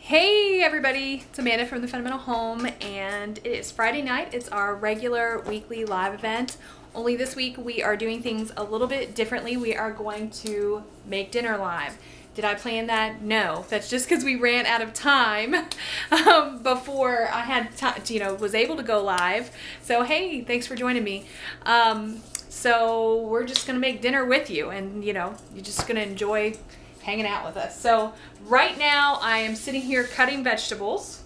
Hey everybody, it's Amanda from The Fundamental Home, and it is Friday night. It's our regular weekly live event. Only this week we are doing things a little bit differently. We are going to make dinner live. Did I plan that? No. That's just because we ran out of time before I had time, was able to go live. So hey, thanks for joining me. So we're just gonna make dinner with you, and you're just gonna enjoy hanging out with us. So right now I am sitting here cutting vegetables.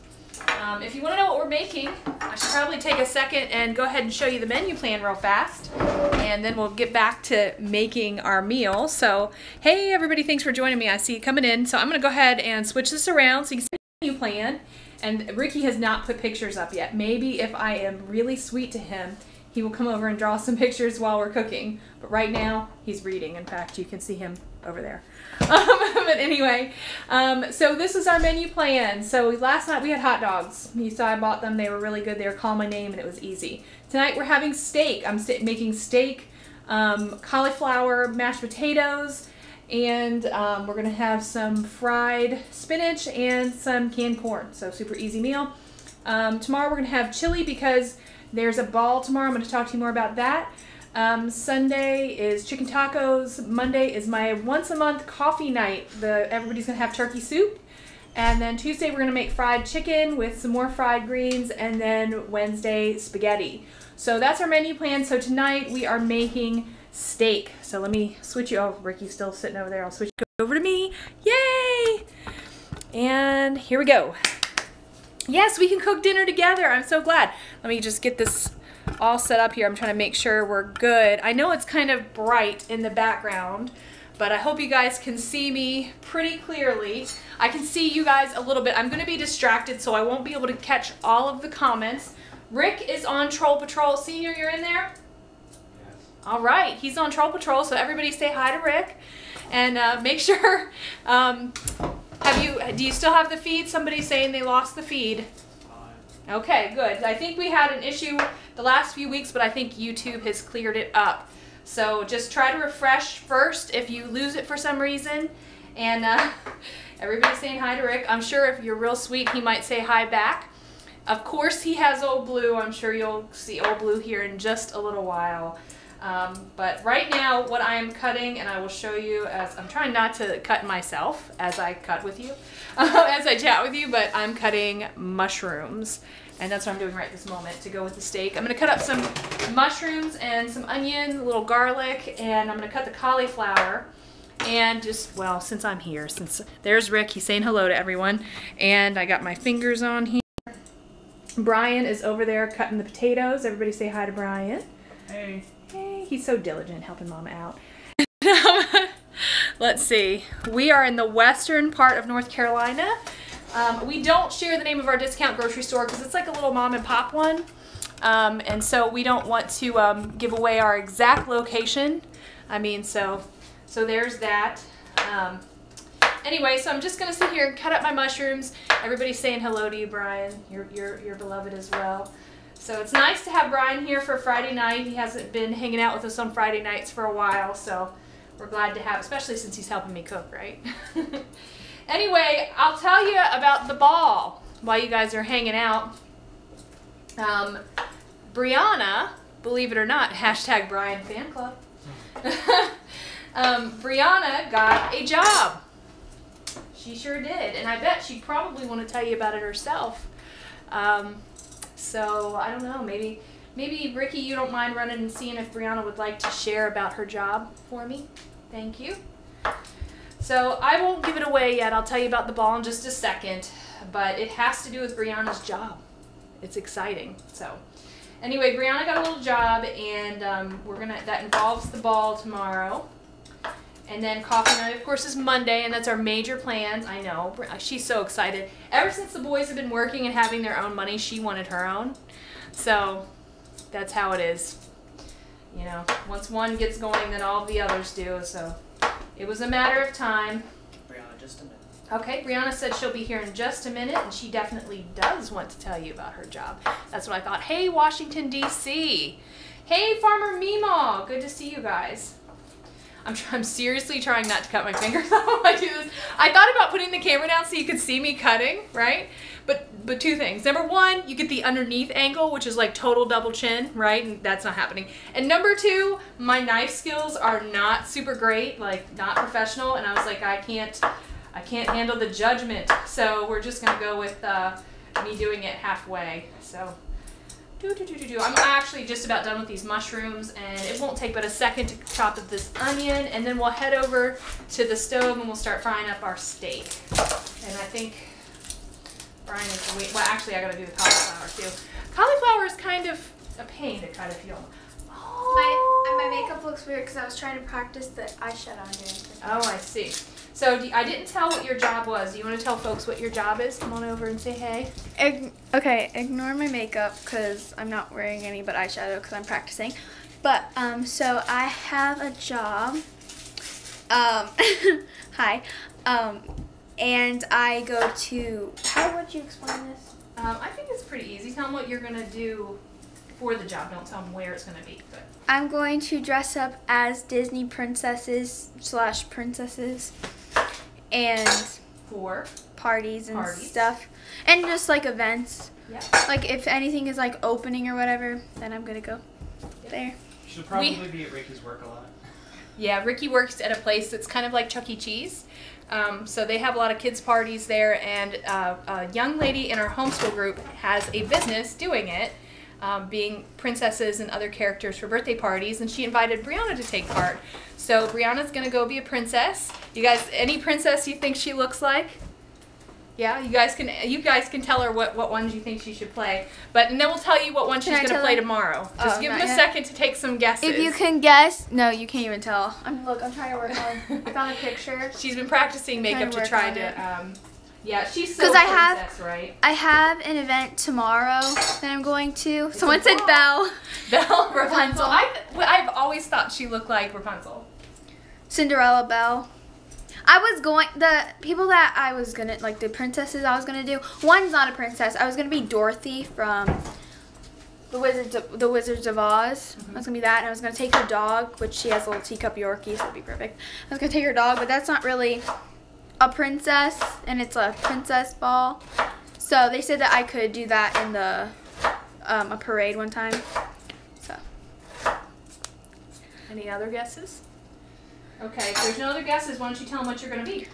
If you want to know what we're making, I should probably take a second and go ahead and show you the menu plan real fast, and then we'll get back to making our meal. So hey everybody, thanks for joining me. I see you coming in. So I'm going to go ahead and switch this around so you can see the menu plan. And Ricky has not put pictures up yet. Maybe if I am really sweet to him, he will come over and draw some pictures while we're cooking. But right now, he's reading. In fact, you can see him over there. But anyway, so this is our menu plan. So last night we had hot dogs. You saw I bought them. They were really good. They were Call My Name, and it was easy. Tonight we're having steak. I'm making steak, cauliflower, mashed potatoes, and we're going to have some fried spinach and some canned corn. So super easy meal. Tomorrow we're going to have chili because there's a ball tomorrow. I'm going to talk to you more about that. Sunday is chicken tacos. Monday is my once a month coffee night. Everybody's going to have turkey soup. And then Tuesday we're going to make fried chicken with some more fried greens. And then Wednesday, spaghetti. So that's our menu plan. So tonight we are making steak. So let me switch you. Oh, Ricky's still sitting over there. I'll switch over to me. Yay! And here we go. Yes, we can cook dinner together. I'm so glad. Let me just get this all set up here. I'm trying to make sure we're good. I know it's kind of bright in the background, but I hope you guys can see me pretty clearly. I can see you guys a little bit. I'm going to be distracted, so I won't be able to catch all of the comments. Rick is on Troll Patrol. Senior, you're in there? Yes. All right. He's on Troll Patrol, so everybody say hi to Rick. And make sure... do you still have the feed? Somebody's saying they lost the feed. Okay, good. I think we had an issue the last few weeks, but I think YouTube has cleared it up. So just try to refresh first if you lose it for some reason. And everybody's saying hi to Rick. I'm sure if you're real sweet, he might say hi back. Of course, he has Old Blue. I'm sure you'll see Old Blue here in just a little while. But right now what I am cutting, and I will show you as I'm trying not to cut myself as I cut with you, as I chat with you, but I'm cutting mushrooms, and that's what I'm doing right this moment to go with the steak. I'm going to cut up some mushrooms and some onion, a little garlic, and I'm going to cut the cauliflower. And just, well, since I'm here, since there's Rick, he's saying hello to everyone, and I got my fingers on here. Brian is over there cutting the potatoes. Everybody say hi to Brian. Hey. Hey, he's so diligent helping Mama out. Let's see. We are in the western part of North Carolina. We don't share the name of our discount grocery store because it's like a little mom and pop one. And so we don't want to give away our exact location. I mean, so there's that. Anyway, so I'm just going to sit here and cut up my mushrooms. Everybody's saying hello to you, Brian. You're beloved as well. So it's nice to have Brian here for Friday night. He hasn't been hanging out with us on Friday nights for a while, so we're glad to have, especially since he's helping me cook, right? Anyway, I'll tell you about the ball while you guys are hanging out. Brianna, believe it or not, hashtag Brian Fan Club. Brianna got a job. She sure did, and I bet she'd probably want to tell you about it herself. So, I don't know, maybe Ricky, you don't mind running and seeing if Brianna would like to share about her job for me? Thank you. So, I won't give it away yet. I'll tell you about the ball in just a second, but it has to do with Brianna's job. It's exciting. So, anyway, Brianna got a little job, and that involves the ball tomorrow. And then coffee night, of course, is Monday, and that's our major plans. I know. She's so excited. Ever since the boys have been working and having their own money, she wanted her own. So that's how it is. Once one gets going, then all the others do. So it was a matter of time. Brianna, just a minute. Okay, Brianna said she'll be here in just a minute, and she definitely does want to tell you about her job. That's what I thought. Hey, Washington, D.C. Hey, Farmer Meemaw. Good to see you guys. I'm seriously trying not to cut my fingers off while I do this. I thought about putting the camera down so you could see me cutting, right? But two things. Number one, you get the underneath angle, which is like total double chin, right? And that's not happening. And number two, my knife skills are not super great, like not professional. And I was like, I can't handle the judgment. So we're just gonna go with me doing it halfway. So. I'm actually just about done with these mushrooms, and it won't take but a second to chop up this onion, and then we'll head over to the stove and we'll start frying up our steak. And I think Brian is wait. Well, actually, I gotta do the cauliflower too. Cauliflower is kind of a pain to cut if you don't. Oh. My makeup looks weird because I was trying to practice the eyeshadow on doing. Oh, I see. So I didn't tell what your job was. Do you want to tell folks what your job is? Come on over and say hey. Okay, ignore my makeup because I'm not wearing any but eyeshadow because I'm practicing. But, so I have a job. Hi. And I go to, how would you explain this? I think it's pretty easy. Tell them what you're going to do for the job. Don't tell them where it's going to be. But. I'm going to dress up as Disney princesses and for parties and stuff. And just like events. Yeah. Like if anything is like opening or whatever, then I'm going to go there. She'll probably be at Ricky's work a lot. Yeah, Ricky works at a place that's kind of like Chuck E. Cheese. So they have a lot of kids' parties there, and a young lady in our homeschool group has a business doing it, being princesses and other characters for birthday parties, and she invited Brianna to take part. So Brianna's gonna go be a princess. You guys, any princess you think she looks like? Yeah, you guys can tell her what ones you think she should play. And then we'll tell you what one she's gonna play tomorrow. Just give them a second to take some guesses. If you can guess, no, you can't even tell. Look, I'm trying to work on. I found a picture. She's been practicing makeup to try to. Yeah, she's so princess, right? I have an event tomorrow that I'm going to. Someone said Belle. Belle Rapunzel. I've always thought she looked like Rapunzel. Cinderella Belle. The people that I was gonna, like the princesses I was gonna do, one's not a princess. I was gonna be Dorothy from the Wizards of Oz. I was gonna be that, and I was gonna take her dog, which she has a little teacup Yorkie, so it'd be perfect. I was gonna take her dog, but that's not really a princess, and it's a princess ball. So they said that I could do that in the a parade one time. So. Any other guesses? Okay, if there's no other guesses, why don't you tell them what you're going to be?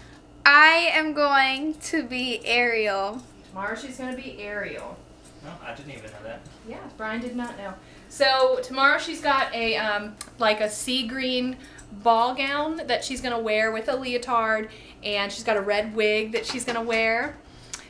I am going to be Ariel. Tomorrow she's going to be Ariel. No, I didn't even know that. Yeah, Brian did not know. So tomorrow she's got a like a sea green ball gown that she's going to wear with a leotard, and she's got a red wig that she's going to wear.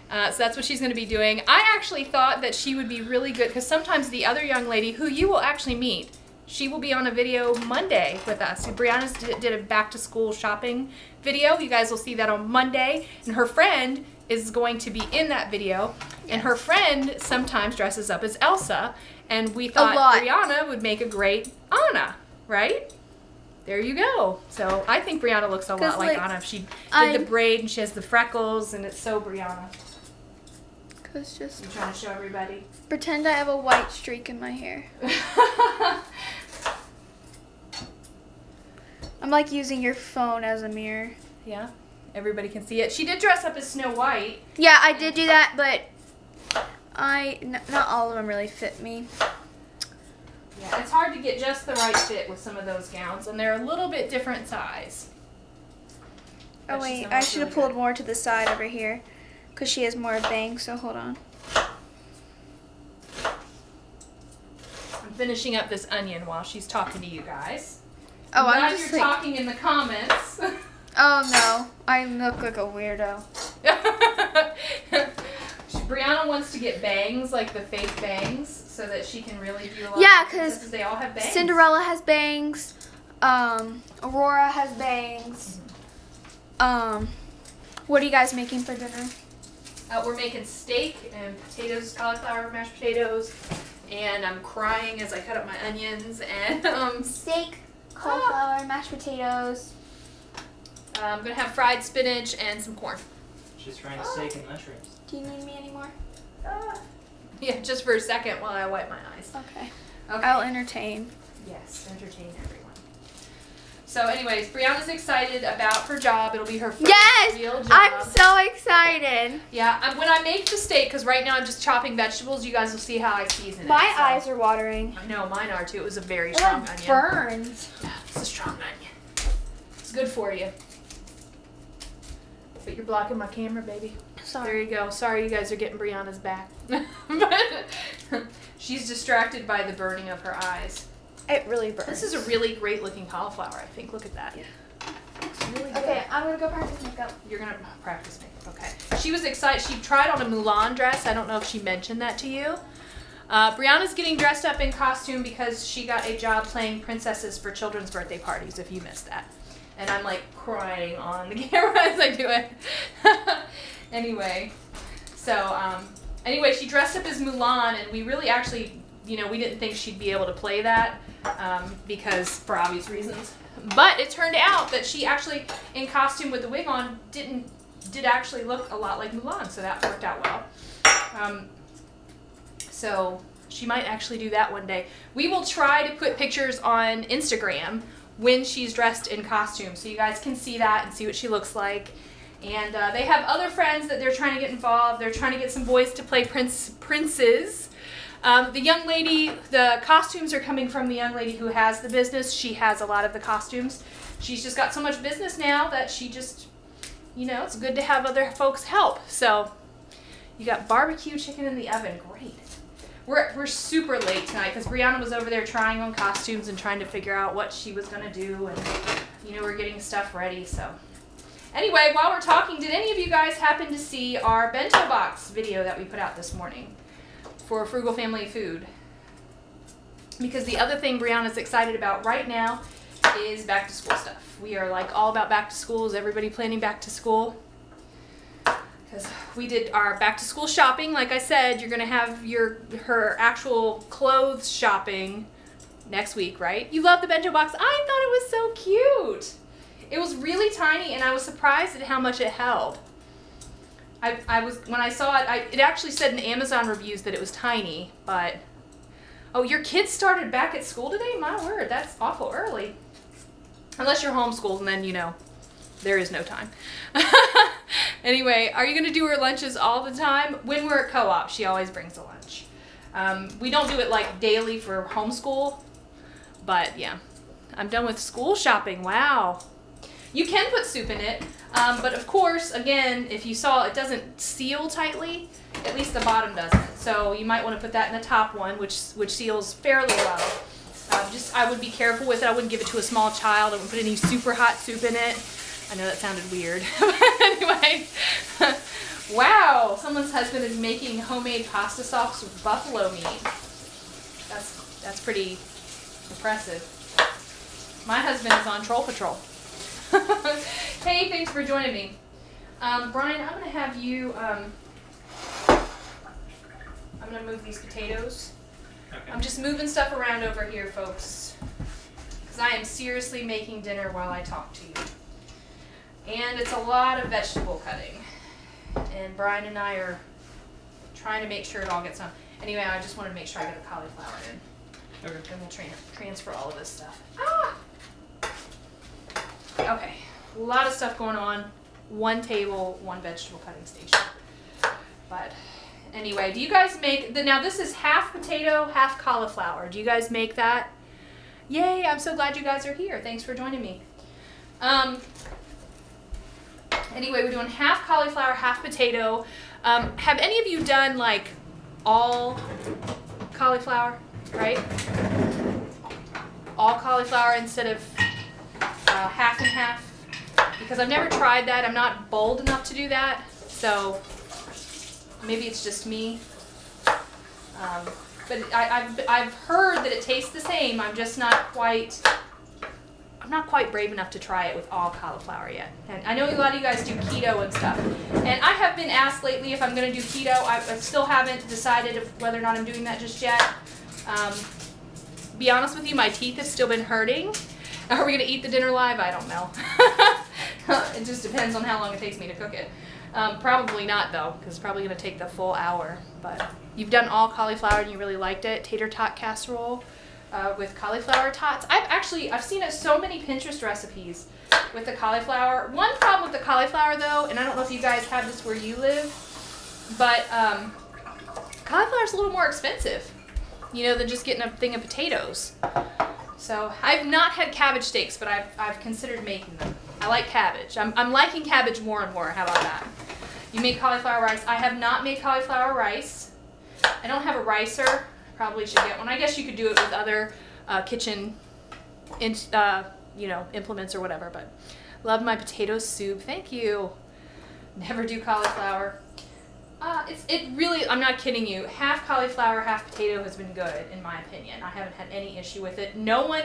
So that's what she's going to be doing. I actually thought that she would be really good, because sometimes the other young lady, who you will actually meet, she will be on a video Monday with us. Brianna did a back-to-school shopping video. You guys will see that on Monday. And her friend is going to be in that video. Yes. And her friend sometimes dresses up as Elsa. And we thought Brianna would make a great Anna, right? There you go. So I think Brianna looks a lot like Anna. She did the braid and she has the freckles, and it's so Brianna. Cause just I'm trying to show everybody. Pretend I have a white streak in my hair. I'm like using your phone as a mirror. Yeah, everybody can see it. She did dress up as Snow White. Yeah, I did do that, but not all of them really fit me. Yeah, it's hard to get just the right fit with some of those gowns, and they're a little bit different size. Oh wait, I should have pulled more to the side over here, because she has more bangs, so hold on. I'm finishing up this onion while she's talking to you guys. Oh, I'm just you're talking in the comments. Oh no, I look like a weirdo. Brianna wants to get bangs, like the fake bangs, so that she can really do a lot. Yeah, because they all have bangs. Cinderella has bangs. Aurora has bangs. What are you guys making for dinner? We're making steak and potatoes, cauliflower, mashed potatoes, and I'm crying as I cut up my onions. And steak, cauliflower, mashed potatoes. I'm gonna have fried spinach and some corn. She's trying steak and mushrooms. Do you need me anymore? Yeah, just for a second while I wipe my eyes. Okay. I'll entertain. Yes, entertain everyone. So anyways, Brianna's excited about her job. It'll be her first real job. I'm so excited. Yeah, when I make the steak, because right now I'm just chopping vegetables, you guys will see how I season it. My eyes are watering. I know, mine are too. It was a very strong onion. Burns. Yeah, it's a strong onion. It's good for you. But you're blocking my camera, baby. Sorry. There you go. Sorry you guys are getting Brianna's back. But she's distracted by the burning of her eyes. It really burns. This is a really great looking cauliflower, I think. Look at that. Yeah. It's really good. Okay, I'm gonna go practice makeup. You're gonna practice makeup, okay. She was excited. She tried on a Mulan dress. I don't know if she mentioned that to you. Brianna's getting dressed up in costume because she got a job playing princesses for children's birthday parties, if you missed that. And I'm like crying on the camera as I do it. Anyway, so anyway, she dressed up as Mulan, and we really actually, you know, we didn't think she'd be able to play that because for obvious reasons. But it turned out that she actually, in costume with the wig on, did actually look a lot like Mulan, so that worked out well. So she might actually do that one day. We will try to put pictures on Instagram when she's dressed in costume, so you guys can see that and see what she looks like. And they have other friends that they're trying to get involved. They're trying to get some boys to play princes. The young lady, the costumes are coming from the young lady who has the business. She has a lot of the costumes. She's just got so much business now that she just, you know, it's good to have other folks help. So you got barbecue chicken in the oven. Great. We're super late tonight because Brianna was over there trying on costumes and trying to figure out what she was going to do. And, you know, we're getting stuff ready. So anyway, while we're talking, did any of you guys happen to see our bento box video that we put out this morning for Frugal Family Food? Because the other thing Brianna's excited about right now is back to school stuff. We are like all about back to school. Is everybody planning back to school? Because we did our back to school shopping. Like I said, you're going to have her actual clothes shopping next week, right? You love the bento box. I thought it was so cute. It was really tiny, and I was surprised at how much it held. When I saw it, it actually said in Amazon reviews that it was tiny, but oh, your kids started back at school today? My word, that's awful early. Unless you're homeschooled, and then, you know, there is no time. Anyway, are you going to do her lunches all the time? When we're at co-op, she always brings a lunch. We don't do it like daily for homeschool, but yeah. I'm done with school shopping. Wow. You can put soup in it, but of course, again, if you saw, it doesn't seal tightly. At least the bottom doesn't. So you might want to put that in the top one, which seals fairly well. I would be careful with it. I wouldn't give it to a small child. I wouldn't put any super hot soup in it. I know that sounded weird. Anyway, wow, someone's husband is making homemade pasta sauce with buffalo meat. That's pretty impressive. My husband is on Troll Patrol. Hey, thanks for joining me. Brian, I'm going to have you, I'm going to move these potatoes. Okay. I'm just moving stuff around over here, folks, because I am seriously making dinner while I talk to you. And it's a lot of vegetable cutting. And Brian and I are trying to make sure it all gets done. Anyway, I just wanted to make sure I get the cauliflower in. Okay. Then we'll transfer all of this stuff. Ah! Okay, a lot of stuff going on. One table, one vegetable cutting station. But anyway, do you guys make, now this is half potato, half cauliflower. Do you guys make that? Yay, I'm so glad you guys are here. Thanks for joining me. Anyway, we're doing half cauliflower, half potato. Have any of you done like all cauliflower, right? All cauliflower instead of half and half? Because I've never tried that. I'm not bold enough to do that. So maybe it's just me. But I've heard that it tastes the same. I'm just not quite brave enough to try it with all cauliflower yet. And I know a lot of you guys do keto and stuff. And I have been asked lately if I'm going to do keto. I still haven't decided whether or not I'm doing that just yet. Be honest with you, my teeth have still been hurting. Are we going to eat the dinner live? I don't know. It just depends on how long it takes me to cook it. Probably not, though, because it's probably going to take the full hour. But you've done all cauliflower and you really liked it. Tater tot casserole. with cauliflower tots. I've seen so many Pinterest recipes with the cauliflower. One problem with the cauliflower though, and I don't know if you guys have this where you live, but cauliflower is a little more expensive, you know, than just getting a thing of potatoes. So I've not had cabbage steaks, but I've considered making them. I like cabbage. I'm liking cabbage more and more. How about that? You make cauliflower rice. I have not made cauliflower rice. I don't have a ricer. Probably should get one. I guess you could do it with other kitchen, you know, implements or whatever. But love my potato soup. Thank you. Never do cauliflower. It really, I'm not kidding you. Half cauliflower, half potato has been good in my opinion. I haven't had any issue with it. No one,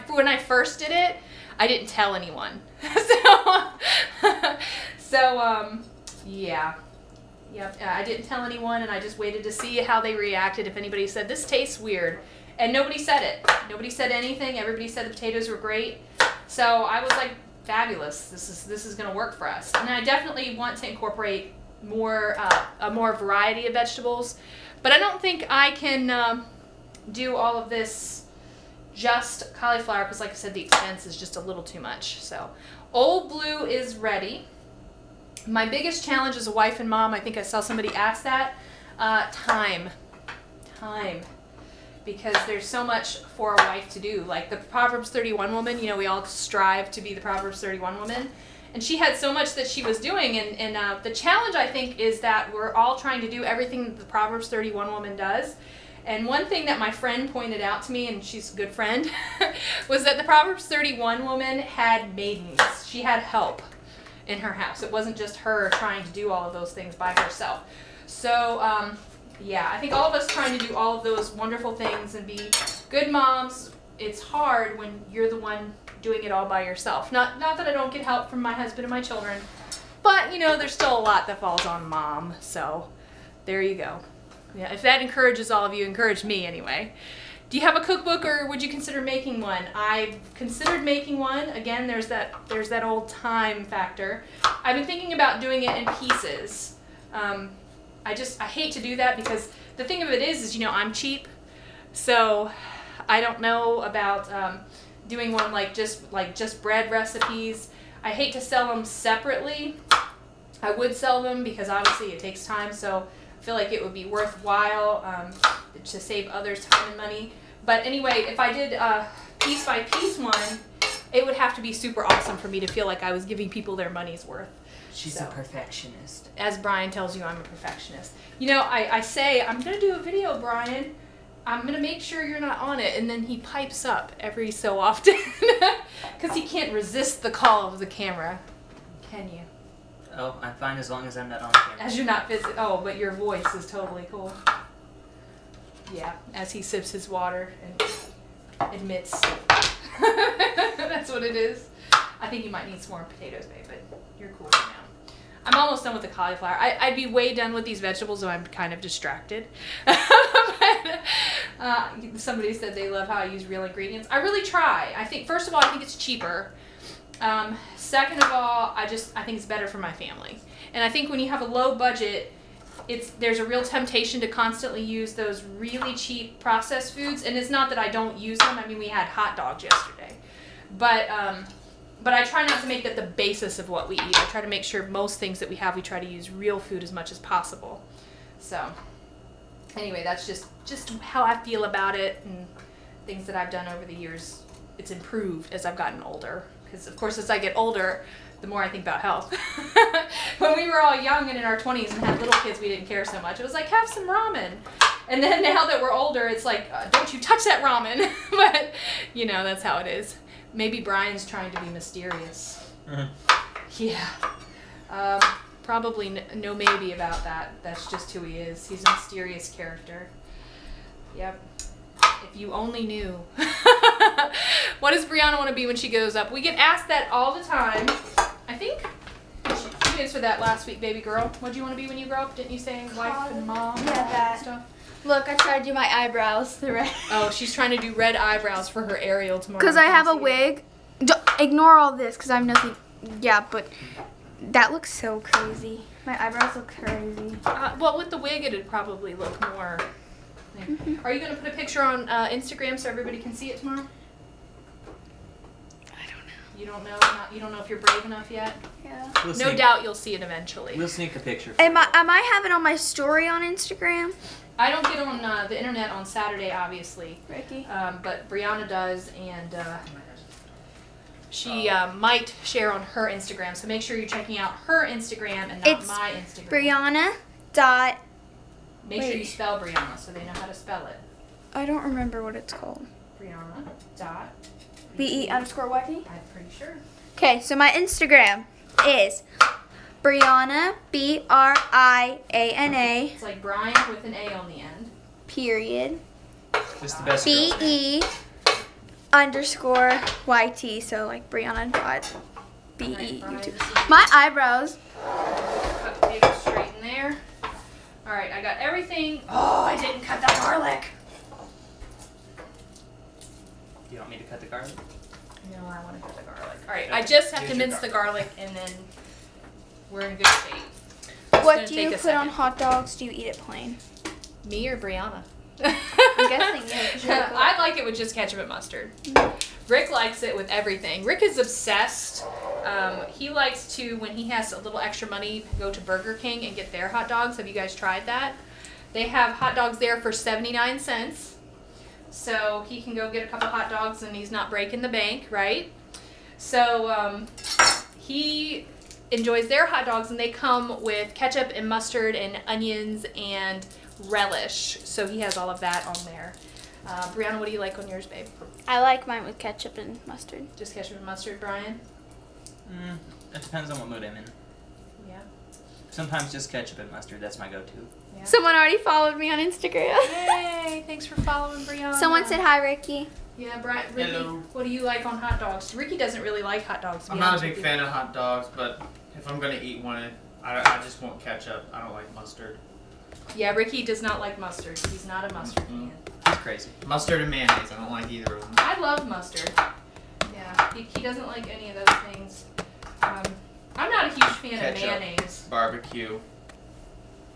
when I first did it, I didn't tell anyone. Yeah. Yep, I didn't tell anyone, and I just waited to see how they reacted. If anybody said, this tastes weird. And nobody said it. Nobody said anything. Everybody said the potatoes were great. So I was like, fabulous. This is going to work for us. And I definitely want to incorporate more a more variety of vegetables. But I don't think I can do all of this just cauliflower, because like I said, the expense is just a little too much. So Old Blue is ready. My biggest challenge as a wife and mom, I think I saw somebody ask that, time. Because there's so much for a wife to do. Like the Proverbs 31 woman, you know, we all strive to be the Proverbs 31 woman. And she had so much that she was doing. And the challenge, I think, is that we're all trying to do everything that the Proverbs 31 woman does. And one thing that my friend pointed out to me, and she's a good friend, was that the Proverbs 31 woman had maidens. She had help in her house. It wasn't just her trying to do all of those things by herself. So yeah, I think all of us trying to do all of those wonderful things and be good moms, it's hard when you're the one doing it all by yourself. Not that I don't get help from my husband and my children, but you know, there's still a lot that falls on mom. So there you go. Yeah, if that encourages all of you, encourage me anyway. Do you have a cookbook, or would you consider making one? I've considered making one. Again, there's that old time factor. I've been thinking about doing it in pieces. I hate to do that, because the thing of it is, you know, I'm cheap, so I don't know about doing one like just bread recipes. I hate to sell them separately. I would sell them because obviously it takes time, so I feel like it would be worthwhile to save others time and money. But anyway, if I did piece by piece one, it would have to be super awesome for me to feel like I was giving people their money's worth. She's a perfectionist. As Brian tells you, I'm a perfectionist. You know, I say, I'm going to do a video, Brian. I'm going to make sure you're not on it. And then he pipes up every so often because he can't resist the call of the camera. Can you? Oh, I'm fine as long as I'm not on camera. As you're not physically. Oh, but your voice is totally cool. Yeah, as he sips his water and admits. That's what it is. I think you might need some more potatoes, babe, but you're cool right now. I'm almost done with the cauliflower. I'd be way done with these vegetables, so I'm kind of distracted. But, somebody said they love how I use real ingredients. I really try. I think, first of all, I think it's cheaper. Second of all, I think it's better for my family. And I think when you have a low budget, there's a real temptation to constantly use those really cheap processed foods. And it's not that I don't use them. I mean, we had hot dogs yesterday. But I try not to make that the basis of what we eat. I try to make sure most things that we have, we try to use real food as much as possible. So anyway, that's just how I feel about it, and things that I've done over the years. It's improved as I've gotten older. Because of course, as I get older, the more I think about health. When we were all young and in our 20s and had little kids, we didn't care so much. It was like, have some ramen. And then now that we're older, it's like, don't you touch that ramen. But, you know, that's how it is. Maybe Brian's trying to be mysterious. Yeah. Probably no maybe about that. That's just who he is. He's a mysterious character. Yep. If you only knew. What does Brianna want to be when she grows up? We get asked that all the time. I think you answered that last week, baby girl. What do you want to be when you grow up? Didn't you say wife and mom? Yeah, that stuff. Look, I tried to do my eyebrows. The red. Oh, she's trying to do red eyebrows for her Ariel tomorrow. Because I have a wig. Ignore all this, because I'm nothing. Yeah, but that looks so crazy. My eyebrows look crazy. Well, with the wig, it'd probably look more Yeah. Are you going to put a picture on Instagram so everybody can see it tomorrow? I don't know. You don't know? You don't know if you're brave enough yet? Yeah. No doubt you'll see it eventually. We'll sneak a picture. I might have it on my story on Instagram. I don't get on the internet on Saturday, obviously. Ricky. But Brianna does, and she might share on her Instagram. So make sure you're checking out her Instagram and not my Instagram. Brianna dot. Make sure you spell Brianna so they know how to spell it. I don't remember what it's called. Brianna dot. BE_YT? I'm pretty sure. Okay, so my Instagram is Brianna, Brianna. It's like Brian with an A on the end. Period. Just the best girl name. BE_YT. So like Brianna dot BE Right, YouTube. My eyebrows. Cut the paper straight in there. All right, I got everything. Oh, I didn't cut that garlic. Do you want me to cut the garlic? No, I want to cut the garlic. All right, I just have to mince the garlic, and then we're in good shape. What do you put on hot dogs? Do you eat it plain? Me or Brianna? I'm guessing you. I like it with just ketchup and mustard. Rick likes it with everything. Rick is obsessed. He likes to, when he has a little extra money, go to Burger King and get their hot dogs. Have you guys tried that? They have hot dogs there for 79 cents. So he can go get a couple hot dogs and he's not breaking the bank, right? So he enjoys their hot dogs, and they come with ketchup and mustard and onions and relish. So he has all of that on there. Brianna, what do you like on yours, babe? I like mine with ketchup and mustard. Just ketchup and mustard, Brian? It depends on what mood I'm in. Yeah. Sometimes just ketchup and mustard. That's my go-to. Yeah. Someone already followed me on Instagram. Hey, thanks for following, Brianna. Someone said hi, Ricky. Yeah, Ricky, Hello. what do you like on hot dogs? Ricky doesn't really like hot dogs. I'm not a big fan of hot dogs, but if I'm gonna eat one, I just want ketchup. I don't like mustard. Yeah, Ricky does not like mustard. He's not a mustard fan. He's crazy. Mustard and mayonnaise. I don't like either of them. I love mustard. Yeah, he doesn't like any of those things. I'm not a huge fan Ketchup. of mayonnaise. Barbecue.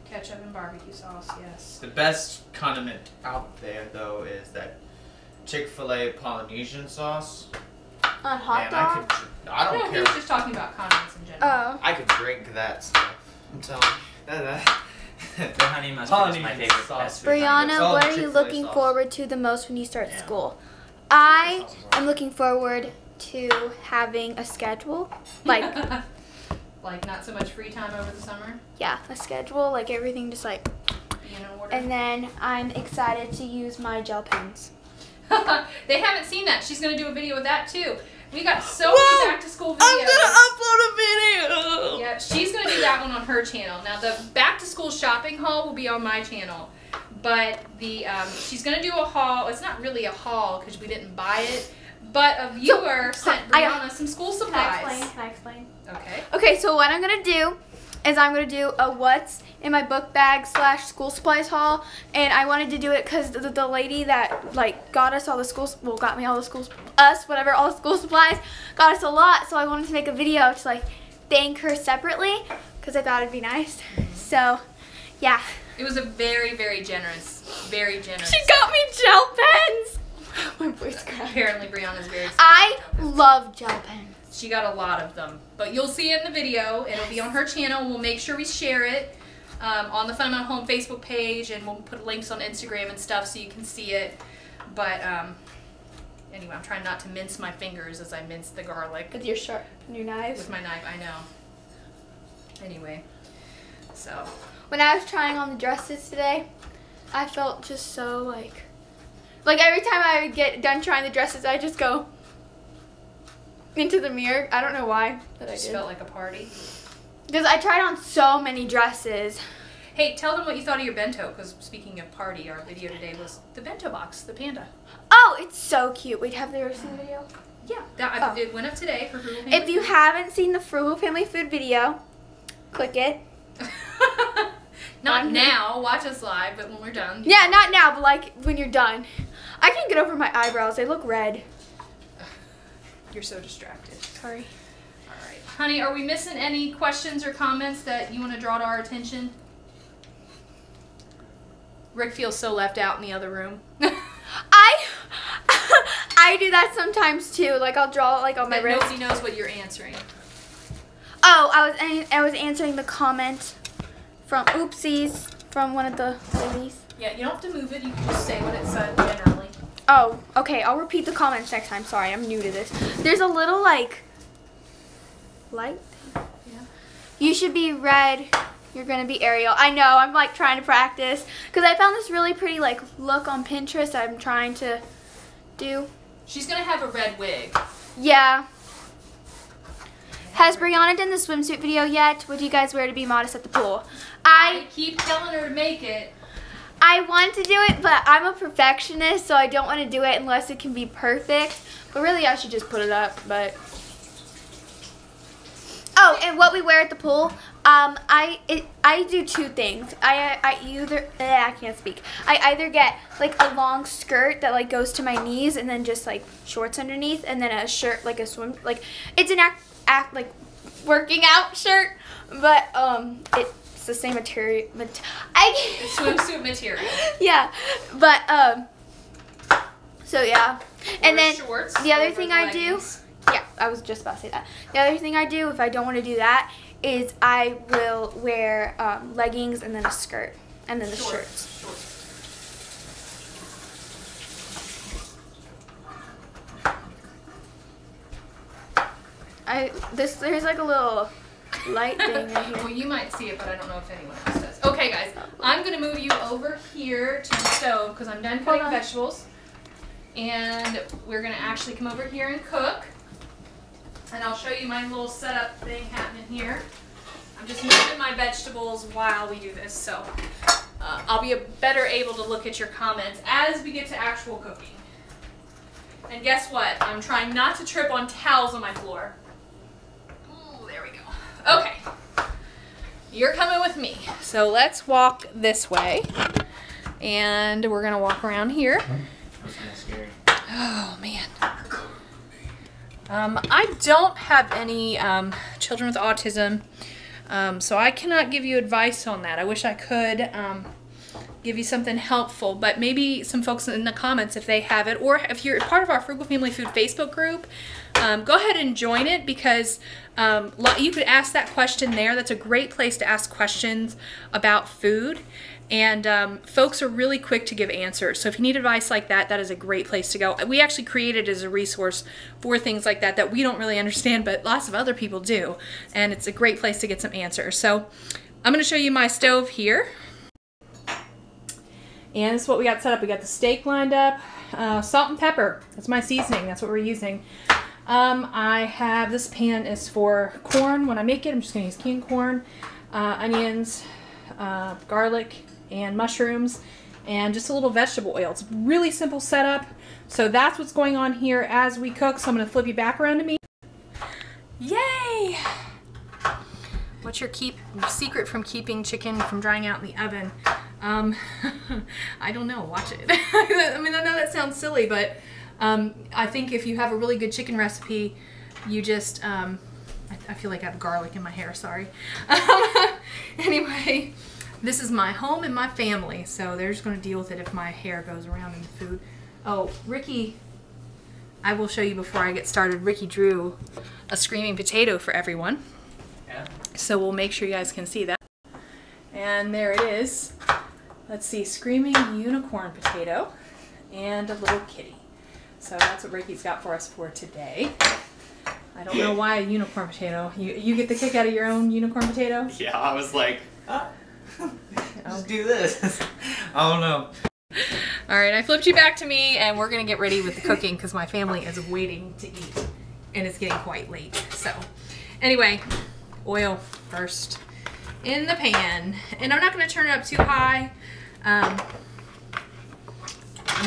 Ketchup and barbecue sauce, yes. The best condiment out there, though, is that Chick-fil-A Polynesian sauce. On hot Man, dogs? I don't No, he care. was just talking about condiments in general. Oh. I could drink that stuff. I'm telling you. The honey mustard is my favorite fast food. Brianna, Oh, what are you Chick-fil-A looking sauce. forward to the most when you start Yeah. school? I am looking forward to having a schedule. Like, Like not so much free time over the summer? yeah, a schedule. Like everything just like. Be in order? And then I'm excited to use my gel pens. They haven't seen that. She's going to do a video of that too. We got so many back to school videos. upload a video. Yeah, she's going to do that one on her channel. Now the back to school shopping haul will be on my channel. But the she's going to do a haul. It's not really a haul because we didn't buy it. But a viewer sent Brianna some school supplies. Can I explain? Okay. Okay, so what I'm going to do is I'm going to do a what's in my book bag / school supplies haul. And I wanted to do it because the lady that like got us all the schools, well, got me all the schools, all the school supplies, got us a lot. So I wanted to make a video to like thank her separately because I thought it'd be nice. So, yeah. It was a very, very generous. Very generous. She got me gel pens. My voice cracked. Apparently Brianna's very excited. I love gel pens. She got a lot of them. But you'll see it in the video. It'll be on her channel. We'll make sure we share it on the Fundamental Home Facebook page, and we'll put links on Instagram and stuff so you can see it. But anyway, I'm trying not to mince my fingers as I mince the garlic. With your knives. With my knife, I know. Anyway, so. When I was trying on the dresses today, I felt just so like every time I would get done trying the dresses, I just go into the mirror. I don't know why, but I Just did. felt like a party. Because I tried on so many dresses. Hey, tell them what you thought of your bento, because speaking of party, our video today was the bento box, the panda. Oh, it's so cute. Wait, have they ever seen the video? Yeah, it went up today for Frugal Family. If you haven't seen the Frugal Family Food video, click it. Not now, watch us live, but when we're done. Yeah, not now, but like when you're done. I can't get over my eyebrows. They look red. You're so distracted. Sorry. All right. Honey, are we missing any questions or comments that you want to draw to our attention? Rick feels so left out in the other room. I do that sometimes too. Like I'll draw like on my wrist. Nobody knows what you're answering. Oh, I was answering the comment from oopsies from one of the ladies. Yeah, you don't have to move it. You can just say what it said generally. Oh, okay. I'll repeat the comments next time. Sorry, I'm new to this. There's a little like light. Yeah. You should be red. You're gonna be Ariel. I know. I'm like trying to practice because I found this really pretty like look on Pinterest that I'm trying to do. She's gonna have a red wig. Yeah. Has Brianna done the swimsuit video yet? What do you guys wear to be modest at the pool? I keep telling her to make it. I want to do it, but I'm a perfectionist, so I don't want to do it unless it can be perfect. But really, I should just put it up. But oh, and what we wear at the pool, I do two things. I can't speak. I either get like a long skirt that like goes to my knees, and then just like shorts underneath, and then a shirt like a swim like it's an like working out shirt, but it's the same material. Swimsuit material. Yeah, but so yeah, and then shorts the other thing I leggings. do, yeah, I was just about to say that. The other thing I do if I don't want to do that is I will wear leggings and then a skirt and then the shirts. There's like a little light thing right here. Well, you might see it, but I don't know if anyone else does. Okay, guys, I'm gonna move you over here to the stove because I'm done cutting vegetables, and we're gonna actually come over here and cook. And I'll show you my little setup thing happening here. I'm just moving my vegetables while we do this, so I'll be better able to look at your comments as we get to actual cooking. And guess what? I'm trying not to trip on towels on my floor. Ooh, there we go. Okay. You're coming with me. So let's walk this way. And we're going to walk around here. That's kind of scary. Oh, man. I don't have any children with autism, so I cannot give you advice on that. I wish I could give you something helpful, but maybe some folks in the comments if they have it, or if you're part of our Frugal Family Food Facebook group, go ahead and join it because you could ask that question there. That's a great place to ask questions about food. And folks are really quick to give answers. So if you need advice like that, that is a great place to go. We actually created it as a resource for things like that we don't really understand, but lots of other people do. And it's a great place to get some answers. So I'm going to show you my stove here. And this is what we got set up. We got the steak lined up, salt and pepper. That's my seasoning. That's what we're using. I have, this pan is for corn. When I make it, I'm just going to use canned corn, onions, garlic, and mushrooms, and just a little vegetable oil. It's a really simple setup. So that's what's going on here as we cook. So I'm going to flip you back around to me. Yay! What's your secret from keeping chicken from drying out in the oven? I don't know. Watch it. I mean, I know that sounds silly, but I think if you have a really good chicken recipe, you just, I feel like I have garlic in my hair, sorry. Anyway, this is my home and my family, so they're just going to deal with it if my hair goes around in the food. Oh, Ricky, I will show you before I get started. Ricky drew a screaming potato for everyone. Yeah. So we'll make sure you guys can see that. And there it is. Let's see, screaming unicorn potato and a little kitty. So that's what Ricky's got for us for today. I don't know why a unicorn potato. You get the kick out of your own unicorn potato? Yeah, I was like, just do this. I don't know. All right, I flipped you back to me, and we're gonna get ready with the cooking because my family is waiting to eat, and it's getting quite late. So, anyway, oil first in the pan, and I'm not gonna turn it up too high. I'm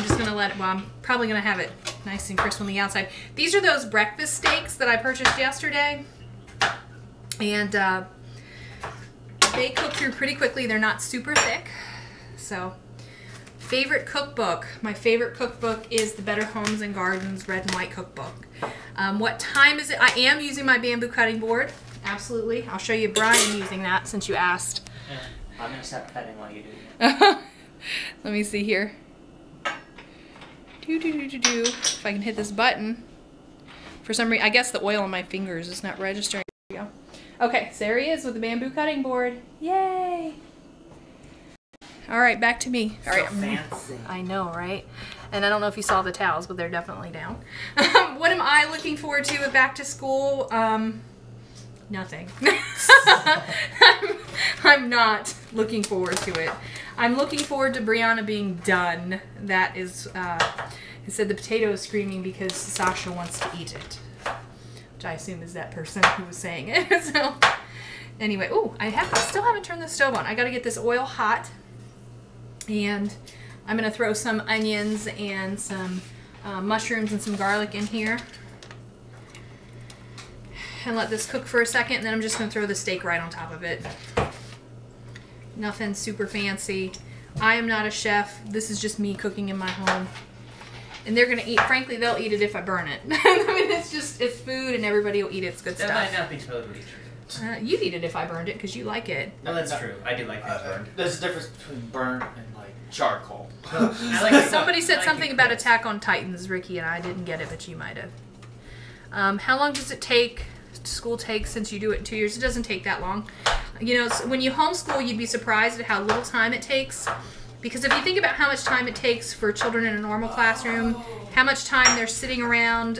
just gonna let it. Well, I'm probably gonna have it nice and crisp on the outside. These are those breakfast steaks that I purchased yesterday, and they cook through pretty quickly. They're not super thick. So, favorite cookbook. My favorite cookbook is the Better Homes and Gardens Red and White Cookbook. What time is it? I am using my bamboo cutting board. Absolutely. I'll show you Brian using that since you asked. Yeah, I'm going to stop cutting while you do that. Let me see here. If I can hit this button. For some reason, I guess the oil on my fingers is not registering. There we go. Okay, so there he is with the bamboo cutting board. Yay! All right, back to me. All right, fancy. I know, right? And I don't know if you saw the towels, but they're definitely down. What am I looking forward to with back to school? Nothing. I'm not looking forward to it. I'm looking forward to Brianna being done. That is, he said the potato is screaming because Sasha wants to eat it. Which I assume is that person who was saying it. So, anyway, ooh, I still haven't turned the stove on. I gotta get this oil hot. And I'm gonna throw some onions and some mushrooms and some garlic in here. And let this cook for a second, and then I'm just gonna throw the steak right on top of it. Nothing super fancy. I am not a chef. This is just me cooking in my home. And they're gonna eat, frankly, they'll eat it if I burn it. I mean, it's food and everybody will eat it. It's good stuff. That might not be totally true. You'd eat it if I burned it because you like it. No, that's true. I do like things burned. There's a difference between burnt and like charcoal. I like it. Somebody said I like something it about cooked. Attack on Titans, Ricky, and I didn't get it, but you might have. How long does it take? School takes since you do it in 2 years? It doesn't take that long. You know, when you homeschool, you'd be surprised at how little time it takes. Because if you think about how much time it takes for children in a normal classroom, how much time they're sitting around,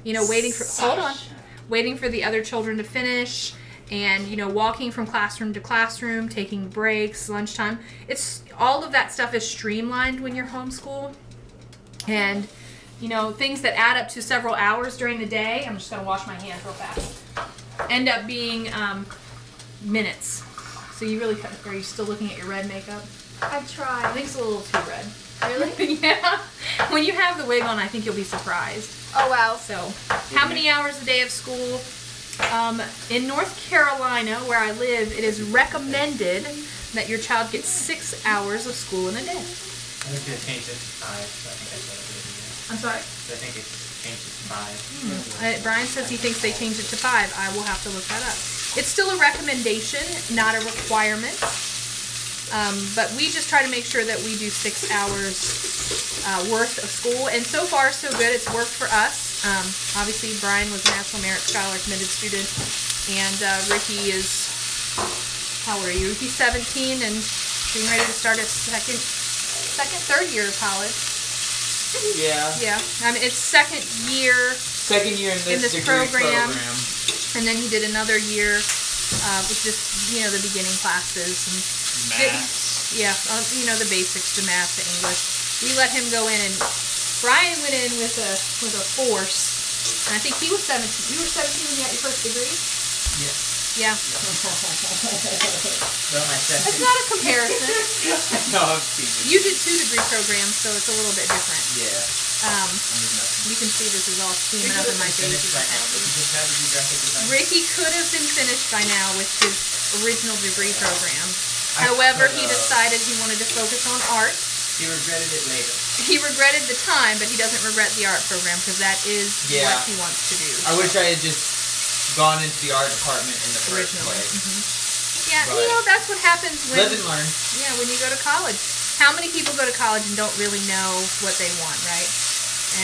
you know, waiting for the other children to finish, and you know, walking from classroom to classroom, taking breaks, lunchtime. It's all of that stuff is streamlined when you're homeschooled, and you know, things that add up to several hours during the day. I'm just gonna wash my hands real fast. End up being minutes. So you really are you still looking at your red makeup? I I tried. think it's a little too red. Really? Yeah. When you have the wig on, I think you'll be surprised. Oh wow. So, how many hours a day of school? In North Carolina, where I live, it is recommended that your child gets 6 hours of school in a day. I think they changed it to 5, so I think that's what it is. I'm sorry? I think it's changed it to 5. Brian says he thinks they changed it to 5. I will have to look that up. It's still a recommendation, not a requirement. But we just try to make sure that we do 6 hours worth of school. And so far, so good. It's worked for us. Obviously, Brian was a National Merit Scholar committed student. And Ricky is, how old are you? He's 17 and being ready to start his third year of college. Yeah. Yeah. I mean, it's second year in this degree program. And then he did another year with just, you know, the beginning classes. And Math. Yeah, you know, the basics, the math, the English. We let him go in, and Brian went in with a force. And I think he was 17. You were 17 when you got your first degree? Yes. Yeah. Well, my second. It's not a comparison. No, I've seen it. You did 2 degree programs, so it's a little bit different. Yeah. You can see this is all steaming up in my face. Right now, but you just have to do graphic design. Ricky could have been finished by now with his original degree program. However, he decided he wanted to focus on art. He regretted it later. He regretted the time, but he doesn't regret the art program because that is what he wants to do. I wish I had just gone into the art department in the first Originally. place. Yeah, But you know, that's what happens when Live and learn. Yeah, when you go to college. How many people go to college and don't really know what they want, right?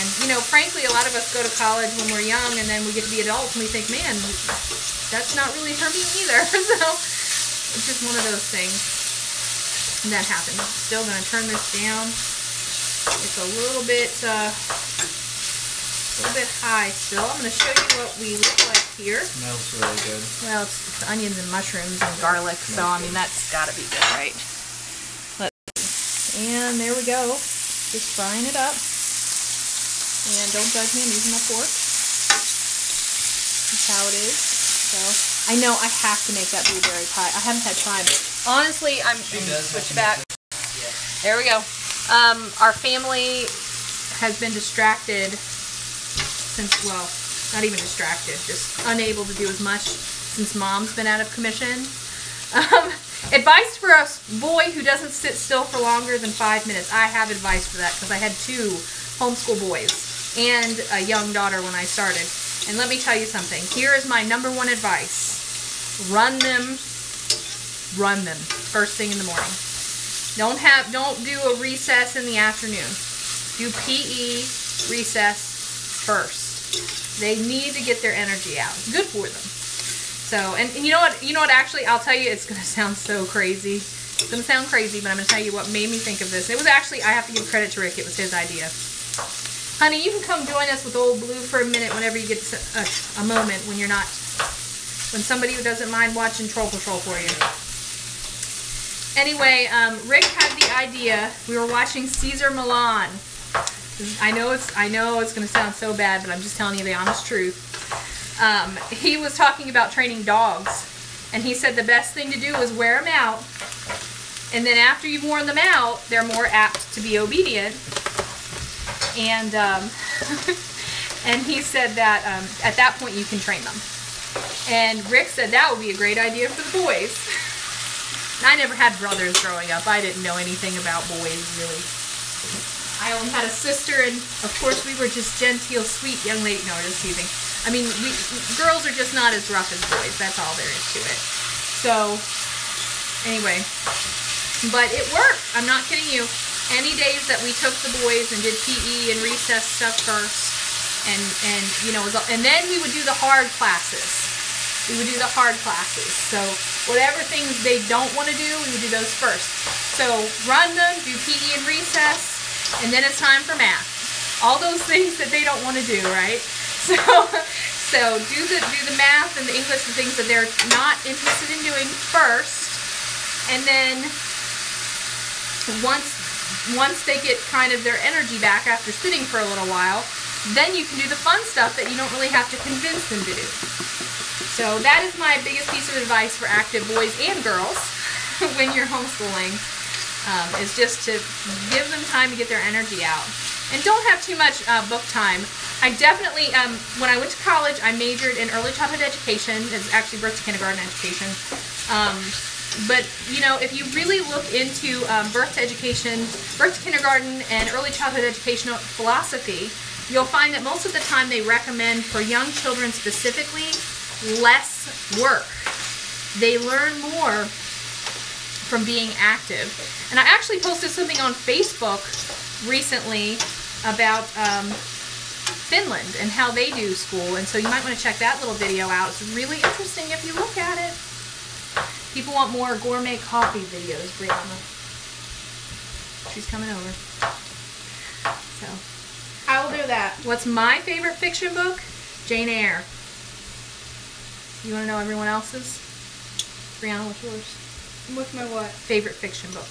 And, you know, frankly, a lot of us go to college when we're young and then we get to be adults and we think, man, that's not really for me either. So it's just one of those things that happens. Still going to turn this down. It's a little bit high still. I'm going to show you what we look like here. Smells really good. Well, it's onions and mushrooms and garlic, so I mean that's got to be good, right? And there we go. Just frying it up. And don't judge me, I'm using my fork. That's how it is. So I know I have to make that blueberry pie. I haven't had time. Honestly, I'm switch back. There we go. Our family has been distracted since, well, not even distracted, just unable to do as much since Mom's been out of commission. Advice for a boy who doesn't sit still for longer than 5 minutes. I have advice for that because I had 2 homeschool boys and a young daughter when I started. And let me tell you something. Here is my number 1 advice. Run them first thing in the morning. Don't do a recess in the afternoon. Do PE recess first. They need to get their energy out. It's good for them. So, and you know what, actually, I'll tell you, it's going to sound so crazy. It's going to sound crazy, but I'm going to tell you what made me think of this. It was actually, I have to give credit to Rick. It was his idea. Honey, you can come join us with Old Blue for a minute whenever you get a moment when when somebody who doesn't mind watching Troll Patrol for you. Anyway, Rick had the idea. We were watching Caesar Milan. I know it's going to sound so bad, but I'm just telling you the honest truth. He was talking about training dogs, and he said the best thing to do is wear them out, and then after you've worn them out, they're more apt to be obedient. And and he said that at that point you can train them. And Rick said that would be a great idea for the boys. I never had brothers growing up. I didn't know anything about boys, really. I only had a sister, and of course we were just genteel, sweet young ladies. No, just teasing. I mean, girls are just not as rough as boys. That's all there is to it. So, anyway. But it worked. I'm not kidding you. Any days that we took the boys and did PE and recess stuff first, and you know, and then we would do the hard classes. We would do the hard classes. So whatever things they don't want to do, we would do those first. So run them, do PE and recess, and then it's time for math. All those things that they don't want to do, right? So do the math and the English and things that they're not interested in doing first, and then once they get kind of their energy back after sitting for a little while, then you can do the fun stuff that you don't really have to convince them to do. So that is my biggest piece of advice for active boys and girls when you're homeschooling, is just to give them time to get their energy out. And don't have too much book time. I definitely, when I went to college, I majored in early childhood education. It's actually birth to kindergarten education. But, you know, if you really look into birth to education, birth to kindergarten, and early childhood educational philosophy, you'll find that most of the time they recommend for young children specifically less work. They learn more from being active. And I actually posted something on Facebook recently about Finland and how they do school, and so you might want to check that little video out. It's really interesting if you look at it. People want more gourmet coffee videos, Brianna. She's coming over. So, I will do that. what's my favorite fiction book? Jane Eyre. You want to know everyone else's? Brianna, what's yours? What's my what? Favorite fiction book.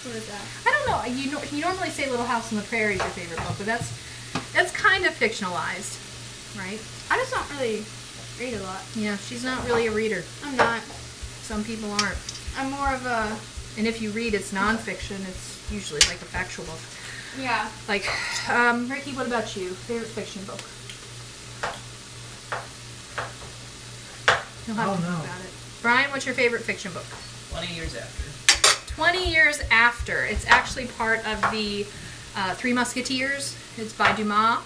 What is that? I don't know. You normally say Little House on the Prairie is your favorite book, but that's kind of fictionalized, right? I just don't really read a lot. Yeah, she's not really a reader. I'm not. Some people aren't. I'm more of a... And if you read, it's nonfiction. It's usually like a factual book. Yeah. Like, Ricky, what about you? Favorite fiction book? You'll have to think about it. Brian, what's your favorite fiction book? 20 Years After. 20 Years After. It's actually part of the Three Musketeers. It's by Dumas.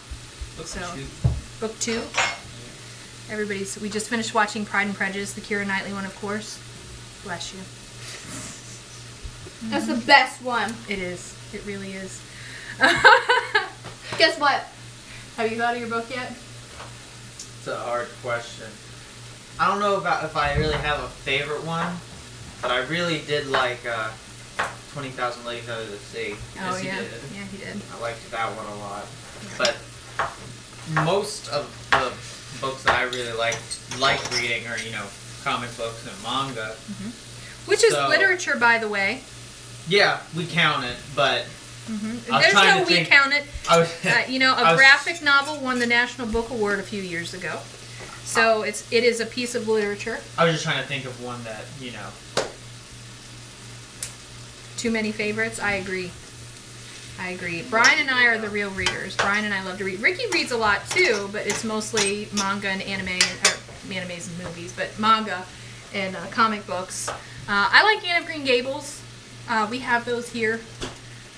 Book 2. We just finished watching Pride and Prejudice, the Keira Knightley one, of course. Bless you. That's the best one. It is. It really is. Guess what? Have you thought of your book yet? It's a hard question. I don't know about if I really have a favorite one, but I really did like 20,000 Leagues Under the Sea. Oh, yes, yeah. he did. Yeah, he did. I liked that one a lot. But most of the books that I really like reading are, you know, comic books and manga. Mm-hmm. Which is literature, by the way. Yeah, we count it, but There's no we count it. You know, a graphic novel won the National Book Award a few years ago. So it is a piece of literature. I was just trying to think of one that, you know. Too many favorites? I agree. Brian and I are the real readers. Brian and I love to read. Ricky reads a lot too, but it's mostly manga and anime, or animes and movies, but manga and comic books. I like Anne of Green Gables. We have those here.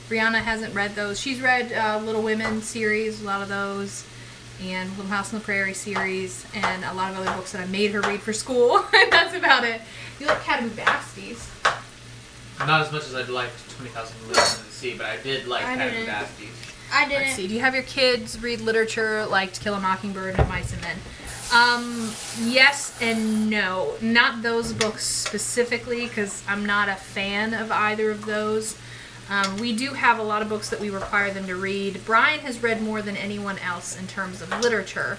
Brianna hasn't read those. She's read Little Women series, a lot of those, and Little House on the Prairie series, and a lot of other books that I made her read for school. That's about it. You like Cat of Basties. Not as much as I'd like 20,000 Leagues Under the Sea, but I did like I Pat didn't. Nasty. I didn't. Let's see. Do you have your kids read literature like To Kill a Mockingbird and Mice and Men? Yes and no. Not those books specifically, because I'm not a fan of either of those. We do have a lot of books that we require them to read. Brian has read more than anyone else in terms of literature.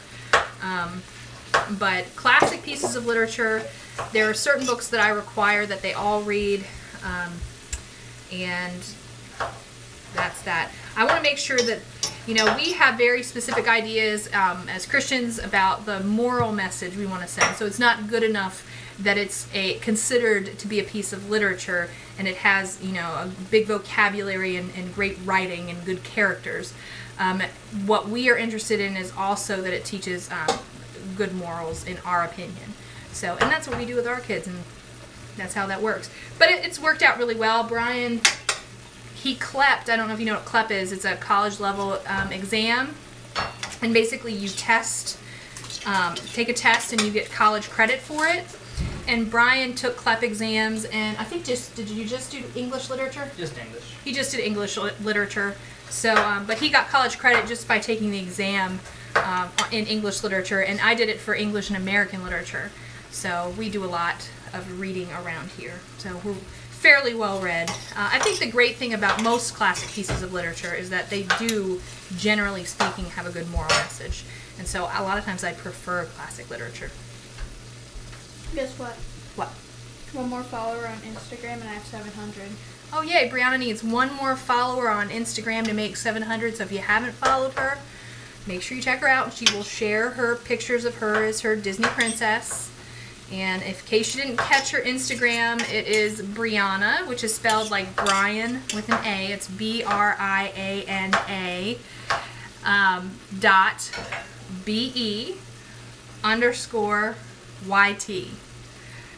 But classic pieces of literature, there are certain books that I require that they all read, and that's that. I want to make sure that, you know, we have very specific ideas as Christians about the moral message we want to send. So it's not good enough that it's considered to be a piece of literature and it has, you know, a big vocabulary and great writing and good characters. What we are interested in is also that it teaches good morals, in our opinion. So, and that's what we do with our kids, and that's how that works. But it's worked out really well. Brian, he CLEP'd, I don't know if you know what CLEP is. It's a college level exam, and basically you test, take a test and you get college credit for it. And Brian took CLEP exams, and I think did you just do English literature? Just English. He just did English literature. So, but he got college credit just by taking the exam in English literature, and I did it for English and American literature. So we do a lot of reading around here. So we're fairly well read. I think the great thing about most classic pieces of literature is that they do, generally speaking, have a good moral message. And so a lot of times I prefer classic literature. Guess what? What? One more follower on Instagram and I have 700. Oh yay, Brianna needs one more follower on Instagram to make 700, so if you haven't followed her, make sure you check her out. She will share her pictures of her as her Disney princess. And in case you didn't catch her Instagram, it is Brianna, which is spelled like Brian with an A. It's BRIANA dot BE_YT.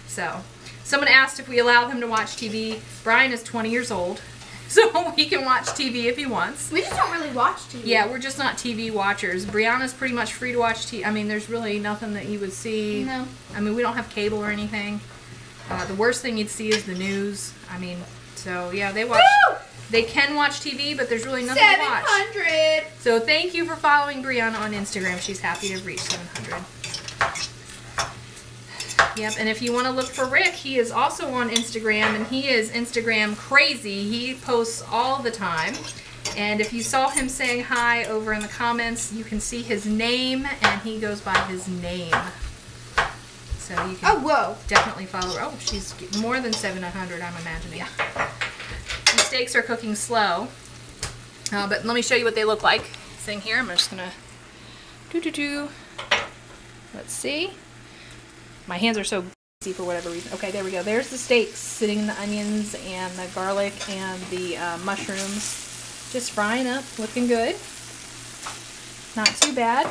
So, someone asked if we allow them to watch TV. Brian is 20 years old, so he can watch TV if he wants. We just don't really watch TV. Yeah, we're just not TV watchers. Brianna's pretty much free to watch TV. I mean, there's really nothing that you would see. No. I mean, we don't have cable or anything. The worst thing you'd see is the news. I mean, so yeah, they watch. Woo! They can watch TV, but there's really nothing to watch. 700! So thank you for following Brianna on Instagram. She's happy to reach 700. Yep, and if you want to look for Rick, he is also on Instagram, and he is Instagram crazy. He posts all the time. And if you saw him saying hi over in the comments, you can see his name, and he goes by his name. So you can definitely follow her. Oh, she's more than 700, I'm imagining. Yeah. The steaks are cooking slow. But let me show you what they look like. Sitting here, I'm just going to let's see. My hands are so greasy for whatever reason. Okay, there we go. There's the steaks sitting in the onions and the garlic and the mushrooms. Just frying up, looking good. Not too bad.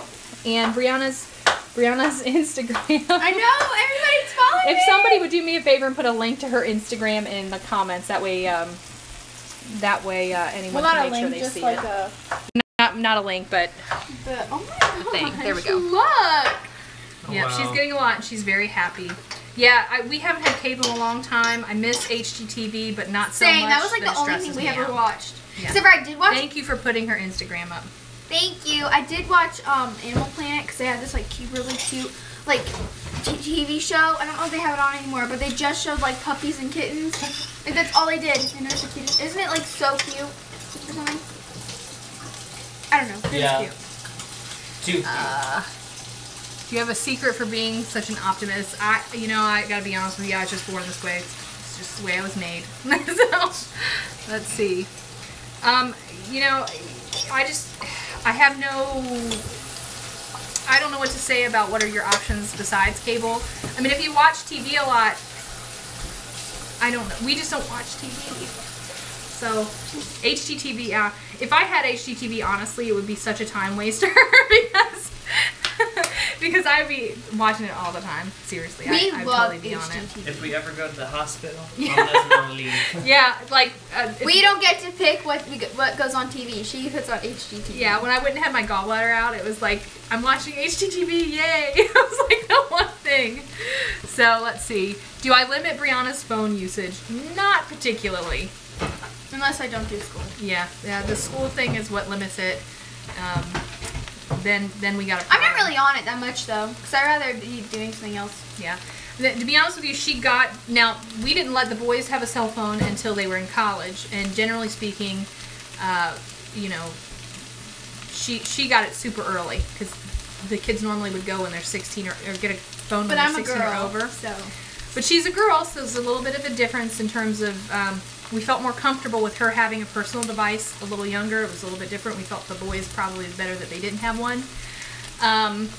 And Brianna's Instagram. I know, everybody's following If somebody would do me a favor and put a link to her Instagram in the comments, that way anyone can make sure they see it. Not a link, but oh my god, thing. There we go. Look! Yeah, wow. She's getting a lot, and she's very happy. Yeah, we haven't had cable in a long time. I miss HGTV, but not so much. That was like that the only stresses thing we me ever out. watched. Yeah. Except for I did watch. Thank you for putting her Instagram up. Thank you. I did watch Animal Planet because they had this like really cute like TV show. I don't know if they have it on anymore, but they just showed like puppies and kittens. Like that's all they did. And it was the cutest. Isn't it like so cute or something? I don't know. It's Yeah. cute. Too cute. Do you have a secret for being such an optimist? I gotta be honest with you. I was just born this way. It's just the way I was made. So, let's see. I don't know what to say about what are your options besides cable. I mean, if you watch TV a lot, I don't know. We just don't watch TV. So, HGTV, if I had HGTV, honestly, it would be such a time waster because I'd be watching it all the time. Seriously, We I'd love totally be on it. HGTV. If we ever go to the hospital, Yeah. Mom doesn't want to leave. Yeah, like We don't get to pick what goes on TV. She puts on HGTV. yeah, when I wouldn't have my gallbladder out, it was like I'm watching HGTV, yay! I was like the one thing. So let's see. Do I limit Brianna's phone usage? Not particularly. Unless I don't do school. Yeah, the school thing is what limits it. Then we got a I'm problem. not really on it that much though, because I'd rather be doing something else. Yeah. To be honest with you, now we didn't let the boys have a cell phone until they were in college, and generally speaking, you know, she got it super early because the kids normally would go when they're 16 or get a phone when they're 16 or over. So. But she's a girl, so there's a little bit of a difference in terms of, we felt more comfortable with her having a personal device a little younger. It was a little bit different. We felt the boys probably better that they didn't have one.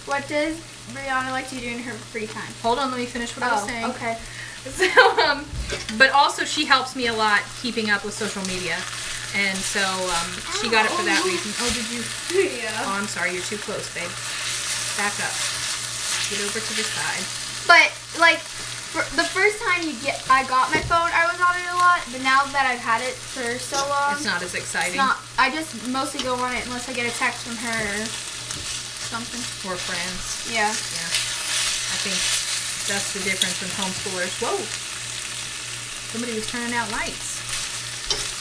What does Brianna like to do in her free time? Hold on, let me finish what I was saying. Okay. So, but also she helps me a lot keeping up with social media. And so, she got it for that reason. Oh, did you? Yeah. Oh, I'm sorry, you're too close, babe. Back up. Get over to the side. But, like, the first time I got my phone, I was on it a lot. But now that I've had it for so long, It's not as exciting. I just mostly go on it unless I get a text from her or something. Or friends. Yeah. Yeah. I think that's the difference in homeschoolers. Whoa! Somebody was turning out lights.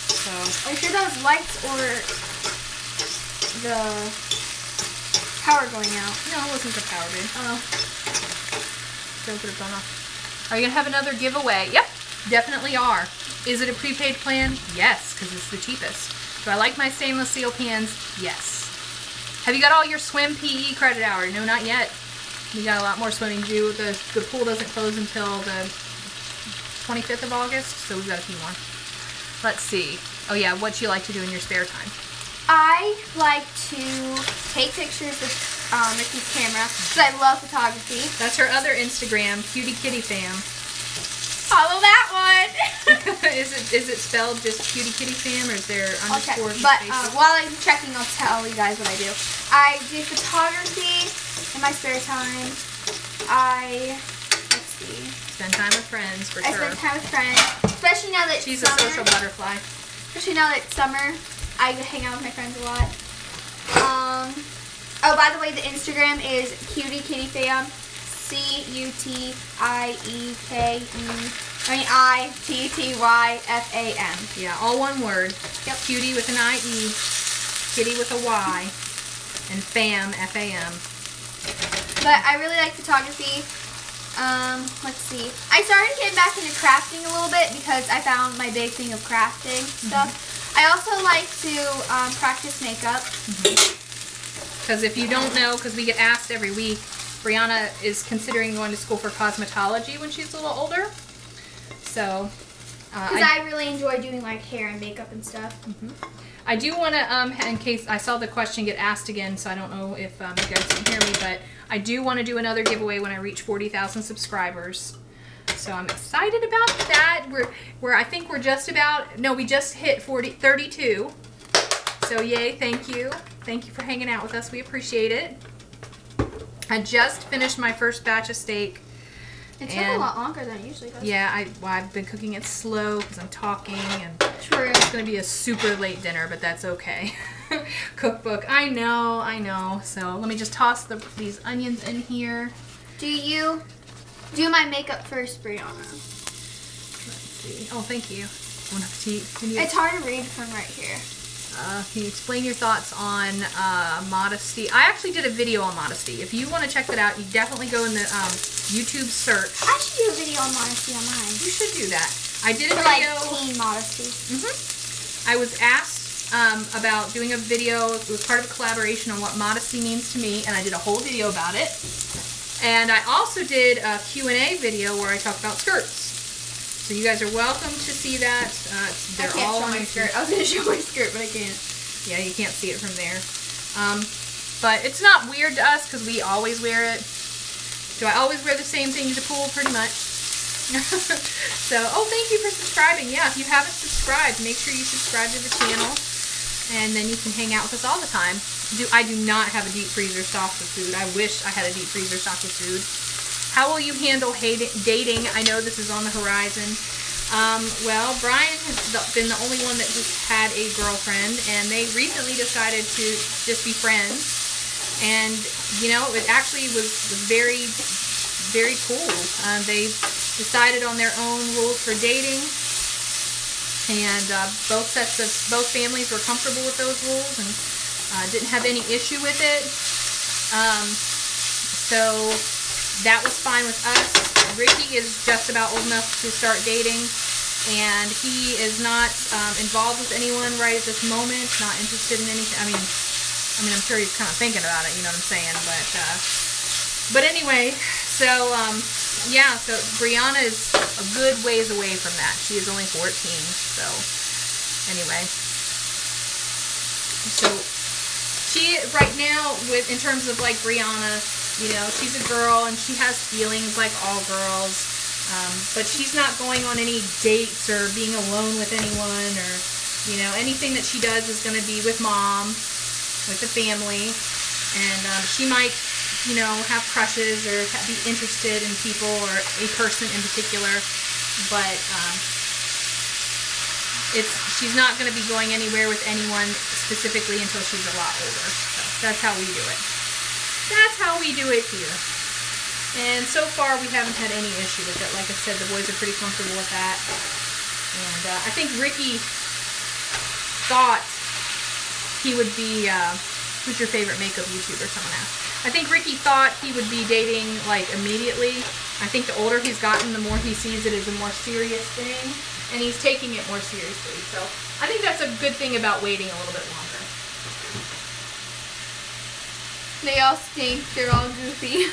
So. Are you sure that was lights or the power going out? No, it wasn't the power, babe. Oh. Don't put it on off. Are you going to have another giveaway? Yep, definitely are. Is it a prepaid plan? Yes, because it's the cheapest. Do I like my stainless steel pans? Yes. Have you got all your swim PE credit hour? No, not yet. We got a lot more swimming to do. The pool doesn't close until the 25th of August, so we've got a few more. Let's see. Oh yeah, what do you like to do in your spare time? I like to take pictures with Ricky's camera because I love photography. That's her other Instagram, Cutie Kitty Fam. Follow that one. Is it spelled just Cutie Kitty Fam, or is there underscores? But while I'm checking, I'll tell you guys what I do. I do photography in my spare time. Let's see. Spend time with friends, for I sure. spend time with friends, especially now that She's summer. a social butterfly. Especially now that it's summer, I hang out with my friends a lot. Oh, by the way, the Instagram is Cutie Kitty Fam. CUTIEITTYFAM. Yeah, all one word. Yep. Cutie with an IE, kitty with a Y, and fam, F-A-M. But I really like photography. Let's see. I started getting back into crafting a little bit because I found my big thing of crafting stuff. I also like to practice makeup. Because if you don't know, because we get asked every week, Brianna is considering going to school for cosmetology when she's a little older. So, because I really enjoy doing like hair and makeup and stuff. I do want to, in case I saw the question get asked again, so I don't know if you guys can hear me, but I do want to do another giveaway when I reach 40,000 subscribers. So I'm excited about that. I think we're just about, no, we just hit 32. So yay, thank you. Thank you for hanging out with us. We appreciate it. I just finished my first batch of steak. It took a lot longer than it usually does. Yeah, I've been cooking it slow because I'm talking, and True. it's going to be a super late dinner, but that's okay. Cookbook, I know. So let me just toss these onions in here. Do you do my makeup first, Brianna? Let's see. Oh, thank you. Bon appetit. It's hard to read from right here. Can you explain your thoughts on modesty? I actually did a video on modesty. If you want to check that out, you definitely go in the YouTube search. I should do a video on modesty on mine. You should do that. I did a For video. like teen modesty. I was asked about doing a video. It was part of a collaboration on what modesty means to me, and I did a whole video about it. And I also did a Q&A video where I talk about skirts. So you guys are welcome to see that. They're all on my skirt. I was going to show my skirt, but I can't. Yeah, you can't see it from there. But it's not weird to us because we always wear it. Do I always wear the same thing to the pool? Pretty much. So, oh, thank you for subscribing. Yeah, if you haven't subscribed, make sure you subscribe to the channel. And then you can hang out with us all the time. I do not have a deep freezer stocked with food. I wish I had a deep freezer stocked with food. How will you handle dating? I know this is on the horizon. Well, Brian has been the only one that has had a girlfriend, and they recently decided to just be friends. And, you know, it actually was very very cool. They decided on their own rules for dating, and both families were comfortable with those rules and didn't have any issue with it. So that was fine with us. Ricky is just about old enough to start dating, and he is not involved with anyone right at this moment. Not interested in anything. I mean, I'm sure he's kind of thinking about it. You know what I'm saying? But anyway, so yeah. So Brianna is a good ways away from that. She is only 14. So anyway, so she right now in terms of like Brianna. You know, she's a girl and she has feelings like all girls, but she's not going on any dates or being alone with anyone, or, you know, anything that she does is going to be with mom, with the family, and she might, you know, have crushes or be interested in people or a person in particular, but she's not going to be going anywhere with anyone specifically until she's a lot older. So that's how we do it. That's how we do it here. And so far, we haven't had any issue with it. Like I said, the boys are pretty comfortable with that. And I think Ricky thought he would be, who's your favorite makeup YouTuber? Someone asked. I think Ricky thought he would be dating, like, immediately. I think the older he's gotten, the more he sees it as a more serious thing. And he's taking it more seriously. So I think that's a good thing about waiting a little bit longer. They all stink. They're all goofy.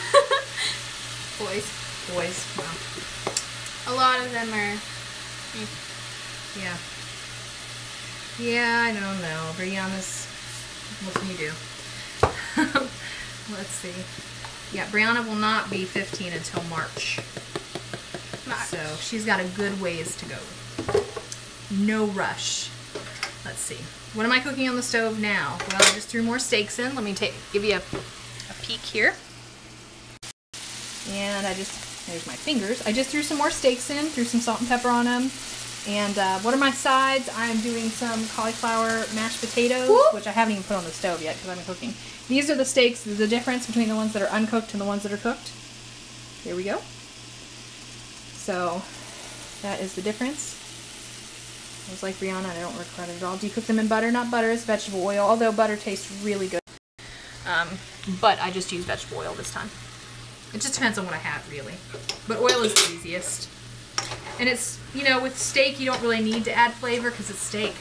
Boys. Wow. A lot of them are. Yeah. Yeah, I don't know. Brianna's. What can you do? Let's see. Yeah, Brianna will not be 15 until March. So she's got a good ways to go. No rush. Let's see. What am I cooking on the stove now? Well, I just threw more steaks in. Let me give you a peek here. And there's my fingers. I just threw some more steaks in, threw some salt and pepper on them. And what are my sides? I'm doing some cauliflower mashed potatoes, which I haven't even put on the stove yet because I've been cooking. These are the steaks, the difference between the ones that are uncooked and the ones that are cooked. Here we go. So that is the difference. I was like Brianna, I don't regret it at all. Do you cook them in butter? Not butter, it's vegetable oil, although butter tastes really good. But I just use vegetable oil this time. It just depends on what I have, really. But oil is the easiest. And it's, you know, with steak, you don't really need to add flavor because it's steak.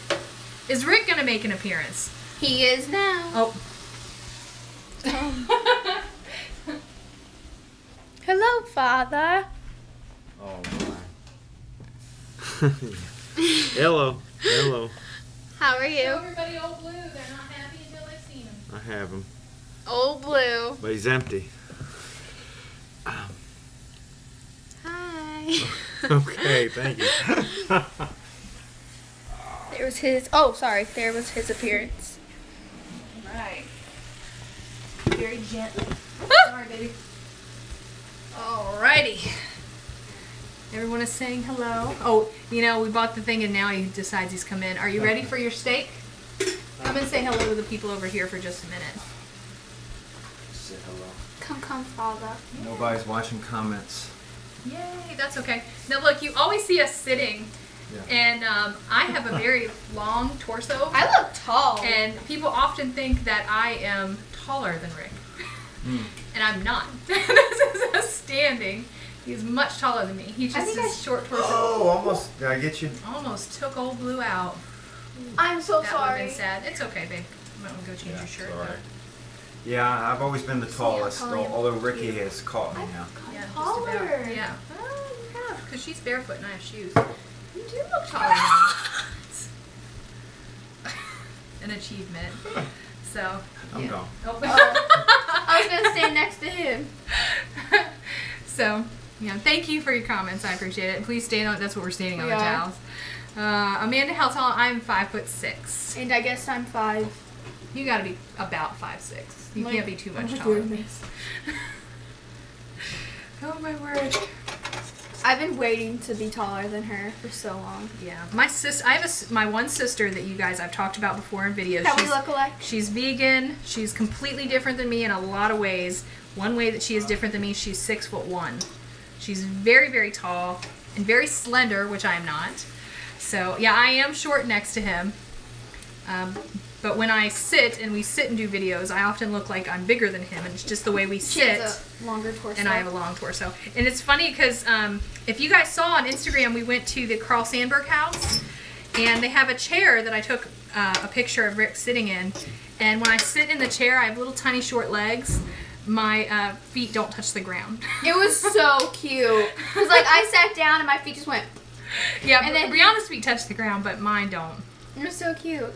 Is Rick going to make an appearance? He is now. Oh. Hello, Father. Oh, my. Hello. How are you? Show everybody Old Blue. They're not happy until they've seen him. I have him. Old Blue. But he's empty. Hi. Okay, thank you. There was his. Oh, sorry. There was his appearance. Right. Very gently. Sorry, baby. Alrighty. Everyone is saying hello. Oh, you know, we bought the thing and now he decides he's come in. Are you ready for your steak? Come and say hello to the people over here for just a minute. Say hello. Come, Father. Nobody's watching comments. Yay, that's okay. Now look, you always see us sitting, and I have a very long torso. I look tall. And people often think that I am taller than Rick. And I'm not. This is a standing. He's much taller than me. He just has short torso. Oh, almost. Did I get you? Almost took Old Blue out. I'm so that sorry. That would have been sad. It's okay, babe. You might want to go change your shirt. Sorry. Yeah, I've always been the tallest, although Ricky has caught me now. Yeah, just taller. about. Yeah. Well, you have, because she's barefoot and I have shoes. You do look taller than me. An achievement. So, I'm gone. Oh. I was going to stand next to him. So, yeah, thank you for your comments. I appreciate it. Please stay on. That's what we're standing on the towels. Amanda, how tall? I'm 5'6". And I guess I'm 5. You got to be about 5'6". You can't be too much oh taller than me. Oh my word. I've been waiting to be taller than her for so long. Yeah, my sis. I have my one sister that you guys I've talked about before in videos. That we look alike. She's vegan. She's completely different than me in a lot of ways. One way that she is different than me, she's 6'1". She's very, very tall and very slender, which I am not. So yeah, I am short next to him. But when I sit and we sit and do videos, I often look like I'm bigger than him, and it's just the way we sit. She has a longer torso. And I have a long torso. And it's funny because if you guys saw on Instagram, we went to the Carl Sandburg house, and they have a chair that I took a picture of Rick sitting in. And when I sit in the chair, I have little tiny short legs. My feet don't touch the ground. It was so cute. Because like I sat down and my feet just went. Yeah, and then Brianna's feet touch the ground, but mine don't. It was so cute.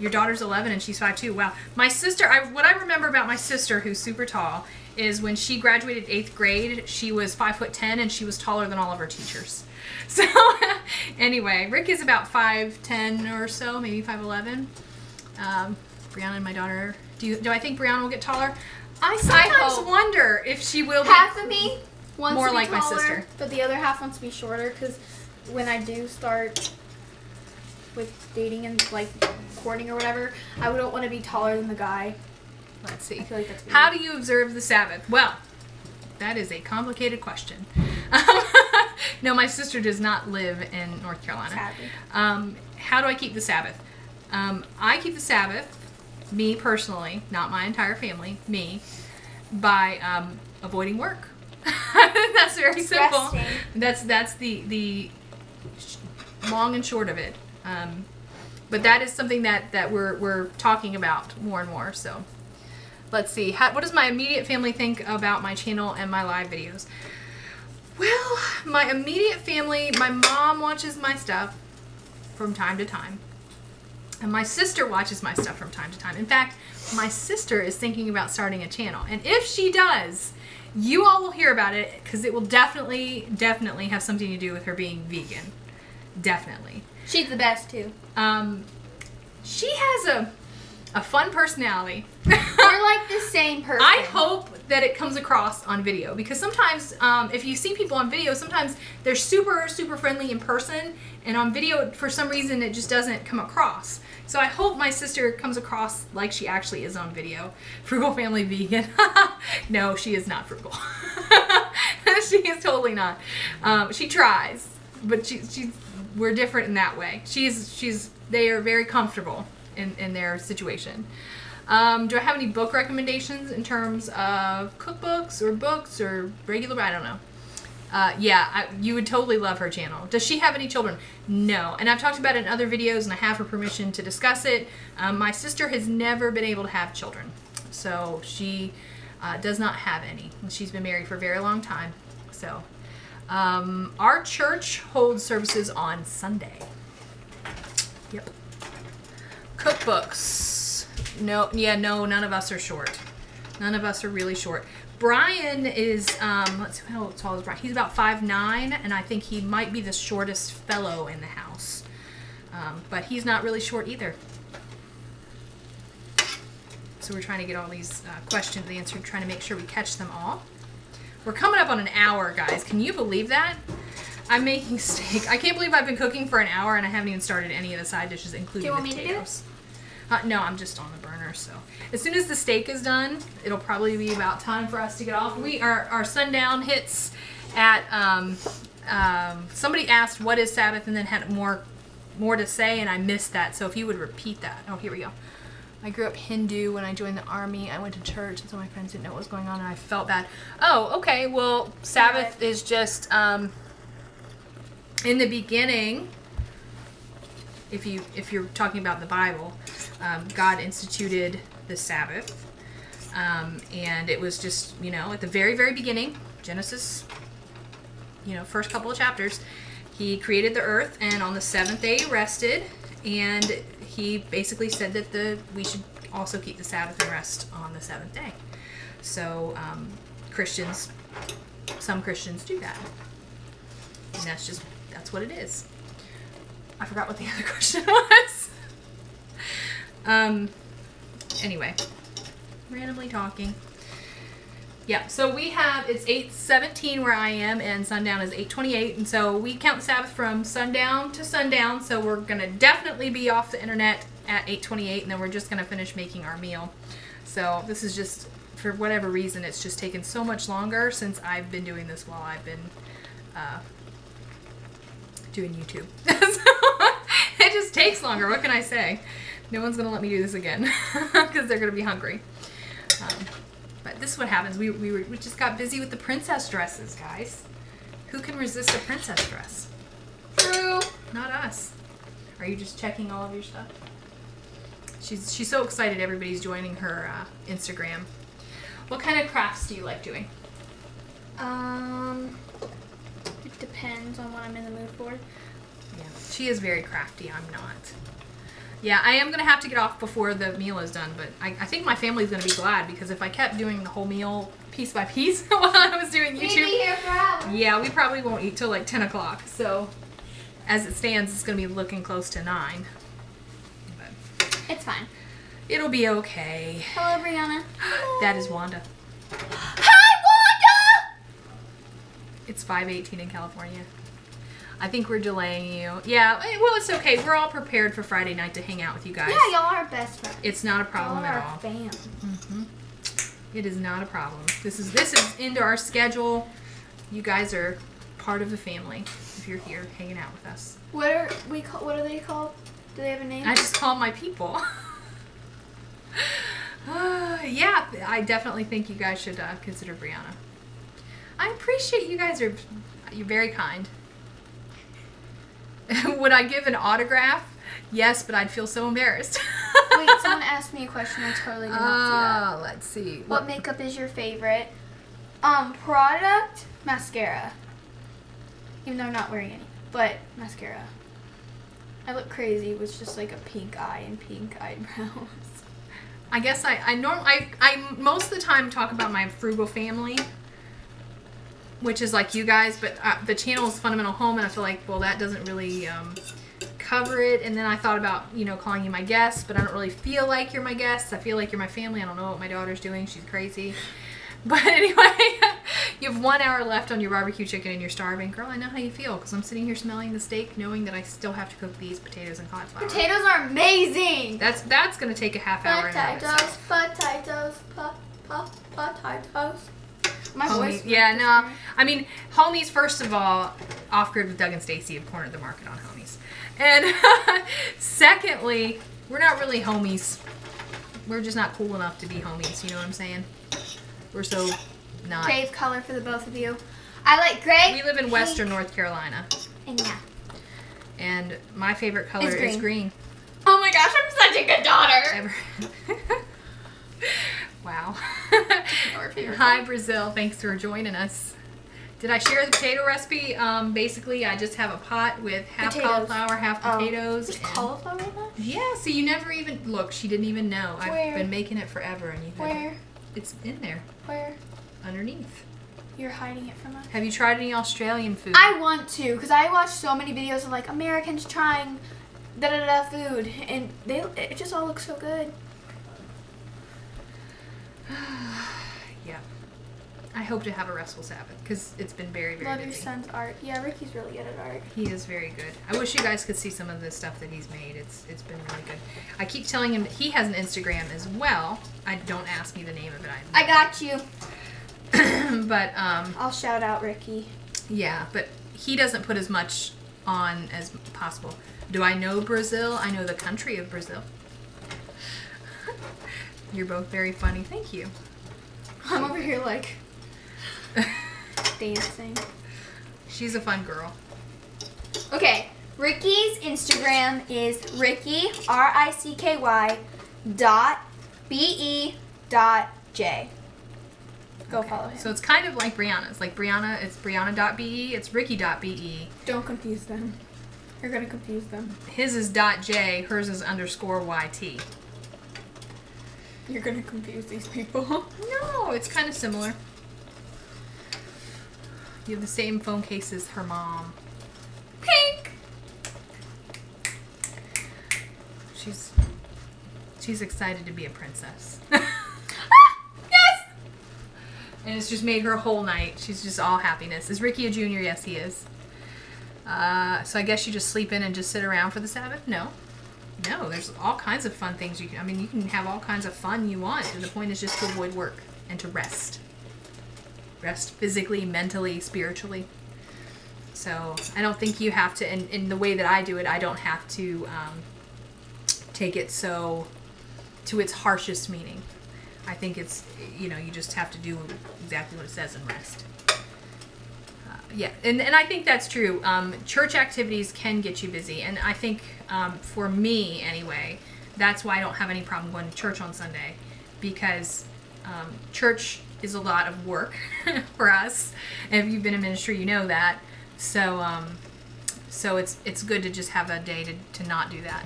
Your daughter's 11 and she's 5'2". Wow. My sister, what I remember about my sister, who's super tall, is when she graduated 8th grade, she was 5'10", and she was taller than all of her teachers. So anyway, Rick is about 5'10" or so, maybe 5'11". Brianna and my daughter, do I think Brianna will get taller? I sometimes wonder if she will be. Half of me wants more to be like taller, my sister, but the other half wants to be shorter, because when I do start with dating and like courting or whatever, I don't want to be taller than the guy. Let's see. I feel like that's weird. How do you observe the Sabbath? Well, that is a complicated question. No, my sister does not live in North Carolina. Sadly. How do I keep the Sabbath? I keep the Sabbath, me personally, not my entire family, me, by avoiding work. That's very simple. That's the long and short of it. But that is something that we're talking about more and more. So let's see. What does my immediate family think about my channel and my live videos? Well, my immediate family, my mom watches my stuff from time to time. And my sister watches my stuff from time to time. In fact, my sister is thinking about starting a channel. And if she does, you all will hear about it, because it will definitely have something to do with her being vegan. Definitely. She's the best too. She has a fun personality. We're like the same person. I hope that it comes across on video, because sometimes if you see people on video, sometimes they're super friendly in person, and on video for some reason it just doesn't come across. So I hope my sister comes across like she actually is on video. Frugal family vegan. No, she is not frugal. She is totally not. She tries, but we're different in that way. They are very comfortable in their situation. Do I have any book recommendations in terms of cookbooks or books or regular? I don't know. Yeah, you would totally love her channel. Does she have any children? No. And I've talked about it in other videos, and I have her permission to discuss it. My sister has never been able to have children, so she does not have any. She's been married for a very long time. So our church holds services on Sunday. Yep. Cookbooks. No, none of us are short. None of us are really short. Brian is, let's see, how tall is Brian? He's about 5'9", and I think he might be the shortest fellow in the house. But he's not really short either. So we're trying to get all these questions answered, trying to make sure we catch them all. We're coming up on an hour, guys. Can you believe that? I'm making steak. I can't believe I've been cooking for an hour and I haven't even started any of the side dishes, including the potatoes. No, I'm just on the burner, so. As soon as the steak is done, it'll probably be about time for us to get off. Our sundown hits at, somebody asked what is Sabbath and then had more to say, and I missed that, so if you would repeat that. Oh, here we go. I grew up Hindu. When I joined the army, I went to church, and so my friends didn't know what was going on, and I felt bad. Oh, okay, well, Sabbath is just, in the beginning, if you're talking about the Bible, God instituted the Sabbath, and it was just, at the very beginning, Genesis, first couple of chapters, he created the earth, and on the seventh day he rested, and he basically said that we should also keep the Sabbath and rest on the seventh day. So some Christians do that, and that's what it is. I forgot what the other question was. Anyway, randomly talking. Yeah, so we have, it's 8:17 where I am, and sundown is 8:28, and so we count Sabbath from sundown to sundown, so we're going to definitely be off the internet at 8:28, and then we're just going to finish making our meal. So this is just, for whatever reason, it's just taken so much longer since I've been doing this while I've been doing YouTube. So it just takes longer, what can I say? No one's going to let me do this again, because they're going to be hungry. But this is what happens. We just got busy with the princess dresses, guys. Who can resist a princess dress? True. Not us. Are you just checking all of your stuff? She's so excited everybody's joining her Instagram. What kind of crafts do you like doing? It depends on what I'm in the mood for. Yeah, she is very crafty. I'm not. Yeah, I am going to have to get off before the meal is done, but I think my family's going to be glad, because if I kept doing the whole meal piece by piece while I was doing YouTube, We'd be here for hours. yeah, we probably won't eat till like 10 o'clock. So as it stands, it's going to be looking close to 9. But It's fine. it'll be okay. Hello, Brianna. That is Wanda. Hi, Wanda! It's 5:18 in California. I think we're delaying you. Yeah, well, it's okay. We're all prepared for Friday night to hang out with you guys. Yeah, y'all are best friends. It's not a problem Y'all at are all. fam. It is not a problem. This is into our schedule. You guys are part of the family if you're here hanging out with us. What are they called? Do they have a name? I just call them my people. Yeah, I definitely think you guys should consider Brianna. I appreciate you guys. You're very kind. Would I give an autograph? Yes, but I'd feel so embarrassed. Wait, someone asked me a question. I totally did not see that. Let's see. What makeup is your favorite? Product, mascara. Even though I'm not wearing any, but mascara. I look crazy with just like a pink eye and pink eyebrows. I guess I most of the time talk about my frugal family, which is like you guys, but the channel is Fundamental Home, and I feel like, well, that doesn't really cover it. And then I thought about, calling you my guests, but I don't really feel like you're my guests. I feel like you're my family. I don't know what my daughter's doing. She's crazy. But anyway, you have 1 hour left on your barbecue chicken and you're starving. Girl, I know how you feel, because I'm sitting here smelling the steak knowing that I still have to cook these potatoes and cauliflower. Potatoes are amazing! That's going to take a half hour. Potatoes. My voice. Yeah, no. I mean, Homies, first of all, Off Grid with Doug and Stacy have cornered the market on Homies. And secondly, we're not really homies. We're just not cool enough to be homies, you know what I'm saying? We're so not. Fave color for the both of you. I like gray. We live in Western North Carolina. And yeah. And my favorite color is green. Oh my gosh, I'm such a good daughter. Wow. Hi, Brazil. Thanks for joining us. Did I share the potato recipe? Basically, I just have a pot with half cauliflower, half potatoes. There's cauliflower in that? Yeah, so you never even... Look, she didn't even know. Where? I've been making it forever. And you Where? It's in there. Where? Underneath. You're hiding it from us? Have you tried any Australian food? I want to, because I watch so many videos of like Americans trying da-da-da food, and it just all looks so good. Yeah. I hope to have a restful Sabbath, because it's been very, very Love busy. your son's art. Yeah, Ricky's really good at art. He is very good. I wish you guys could see some of the stuff that he's made. It's been really good. I keep telling him that he has an Instagram as well. Don't ask me the name of it. I got you. But I'll shout out Ricky. yeah, but he doesn't put as much on as possible. Do I know Brazil? I know the country of Brazil. You're both very funny. Thank you. I'm over here like dancing. She's a fun girl. Okay, Ricky's Instagram is Ricky RICKY .be.j. Go follow him. So it's kind of like Brianna's. Like Brianna, it's Brianna.be, it's Ricky.be. Don't confuse them. You're gonna confuse them. His is .j, hers is _YT. You're gonna confuse these people. No, it's kind of similar. You have the same phone case as her mom. Pink! She's excited to be a princess. Yes! And it's just made her whole night. She's just all happiness. Is Ricky a junior? Yes, he is. So I guess you just sleep in and just sit around for the Sabbath? No. No, there's all kinds of fun things you can, I mean, you can have all kinds of fun you want. And the point is just to avoid work and to rest. Rest physically, mentally, spiritually. So I don't think you have to, and in the way that I do it, I don't have to take it so to its harshest meaning. I think it's, you know, you just have to do exactly what it says and rest. Yeah, and I think that's true. Church activities can get you busy, and I think for me anyway, that's why I don't have any problem going to church on Sunday, because church is a lot of work for us, and if you've been in ministry, you know that. So so it's good to just have a day to not do that.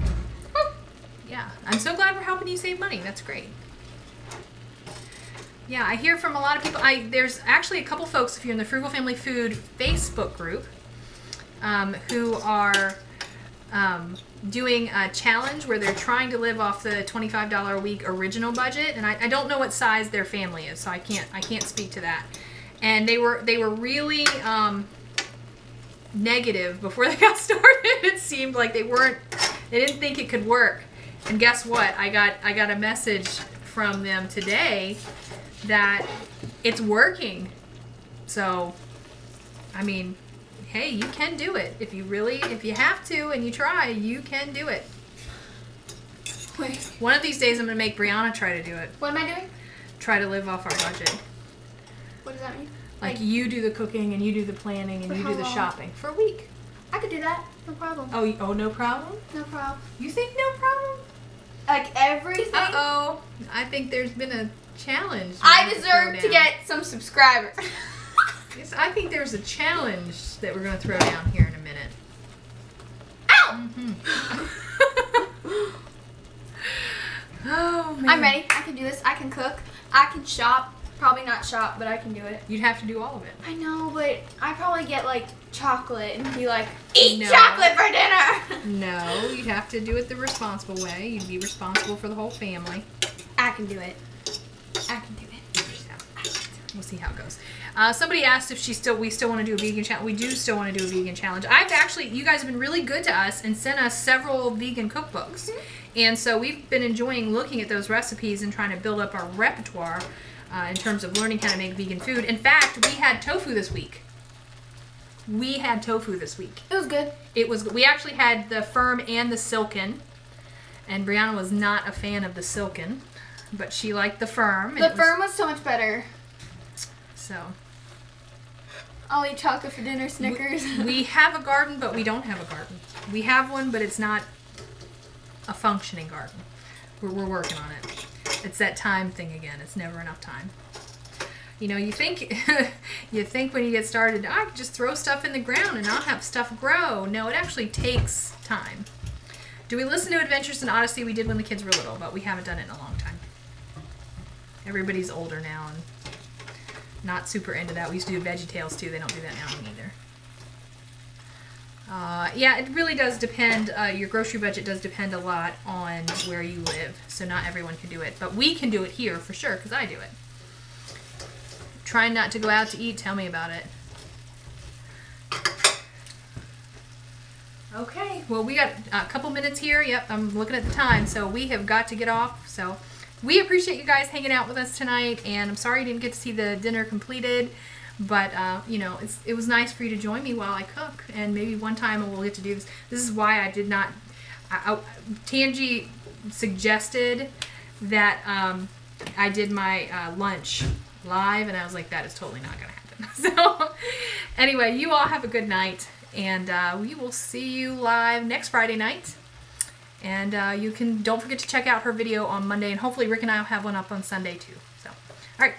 Yeah, I'm so glad we're helping you save money. That's great. Yeah, I hear from a lot of people. There's actually a couple folks, if you're in the Frugal Family Food Facebook group, who are doing a challenge where they're trying to live off the $25 a week original budget, and I don't know what size their family is, so I can't speak to that. And they were really negative before they got started. It seemed like they didn't think it could work. And guess what? I got a message from them today that it's working. So, I mean, hey, you can do it. If you have to and you try, you can do it. Wait. One of these days I'm going to make Brianna try to do it. What am I doing? Try to live off our budget. What does that mean? Like you do the cooking and you do the planning and you do the shopping for a week. I could do that. No problem. Oh, no problem? No problem. You think no problem? Like everything? Uh-oh. I think there's been a challenge. I deserve to get some subscribers. Yes, I think there's a challenge that we're going to throw down here in a minute. Ow! Mm-hmm. Oh, man. I'm ready. I can do this. I can cook. I can shop. Probably not shop, but I can do it. You'd have to do all of it. I know, but I probably get like chocolate and be like, eat No. chocolate for dinner. No, you'd have to do it the responsible way. You'd be responsible for the whole family. I can do it. I can do it. We'll see how it goes. Somebody asked if we still want to do a vegan challenge. We do still want to do a vegan challenge. You guys have been really good to us and sent us several vegan cookbooks. Mm-hmm. And so we've been enjoying looking at those recipes and trying to build up our repertoire in terms of learning how to make vegan food. In fact, we had tofu this week. It was good. We actually had the firm and the silken. And Brianna was not a fan of the silken, but she liked the firm. The firm was so much better. So I'll eat chocolate for dinner, Snickers. We have a garden, but we don't have a garden. We have one, but it's not a functioning garden. We're working on it. It's that time thing again. It's never enough time. You know, you think when you get started, I can just throw stuff in the ground and I'll have stuff grow. No, it actually takes time. Do we listen to Adventures in Odyssey? We did when the kids were little, but we haven't done it in a long time. Everybody's older now and not super into that. We used to do VeggieTales too. They don't do that now either. Yeah, it really does depend. Your grocery budget does depend a lot on where you live, so not everyone can do it. But we can do it here for sure, because I do it. Trying not to go out to eat, tell me about it. Okay, well, we got a couple minutes here. Yep, I'm looking at the time, so we have got to get off. So we appreciate you guys hanging out with us tonight, and I'm sorry you didn't get to see the dinner completed. But, you know, it was nice for you to join me while I cook. And maybe one time we'll get to do this. This is why I did not... Tangi suggested that I did my lunch live. And I was like, that is totally not going to happen. So, anyway, you all have a good night. And we will see you live next Friday night. And don't forget to check out her video on Monday. And hopefully Rick and I will have one up on Sunday, too. So, all right.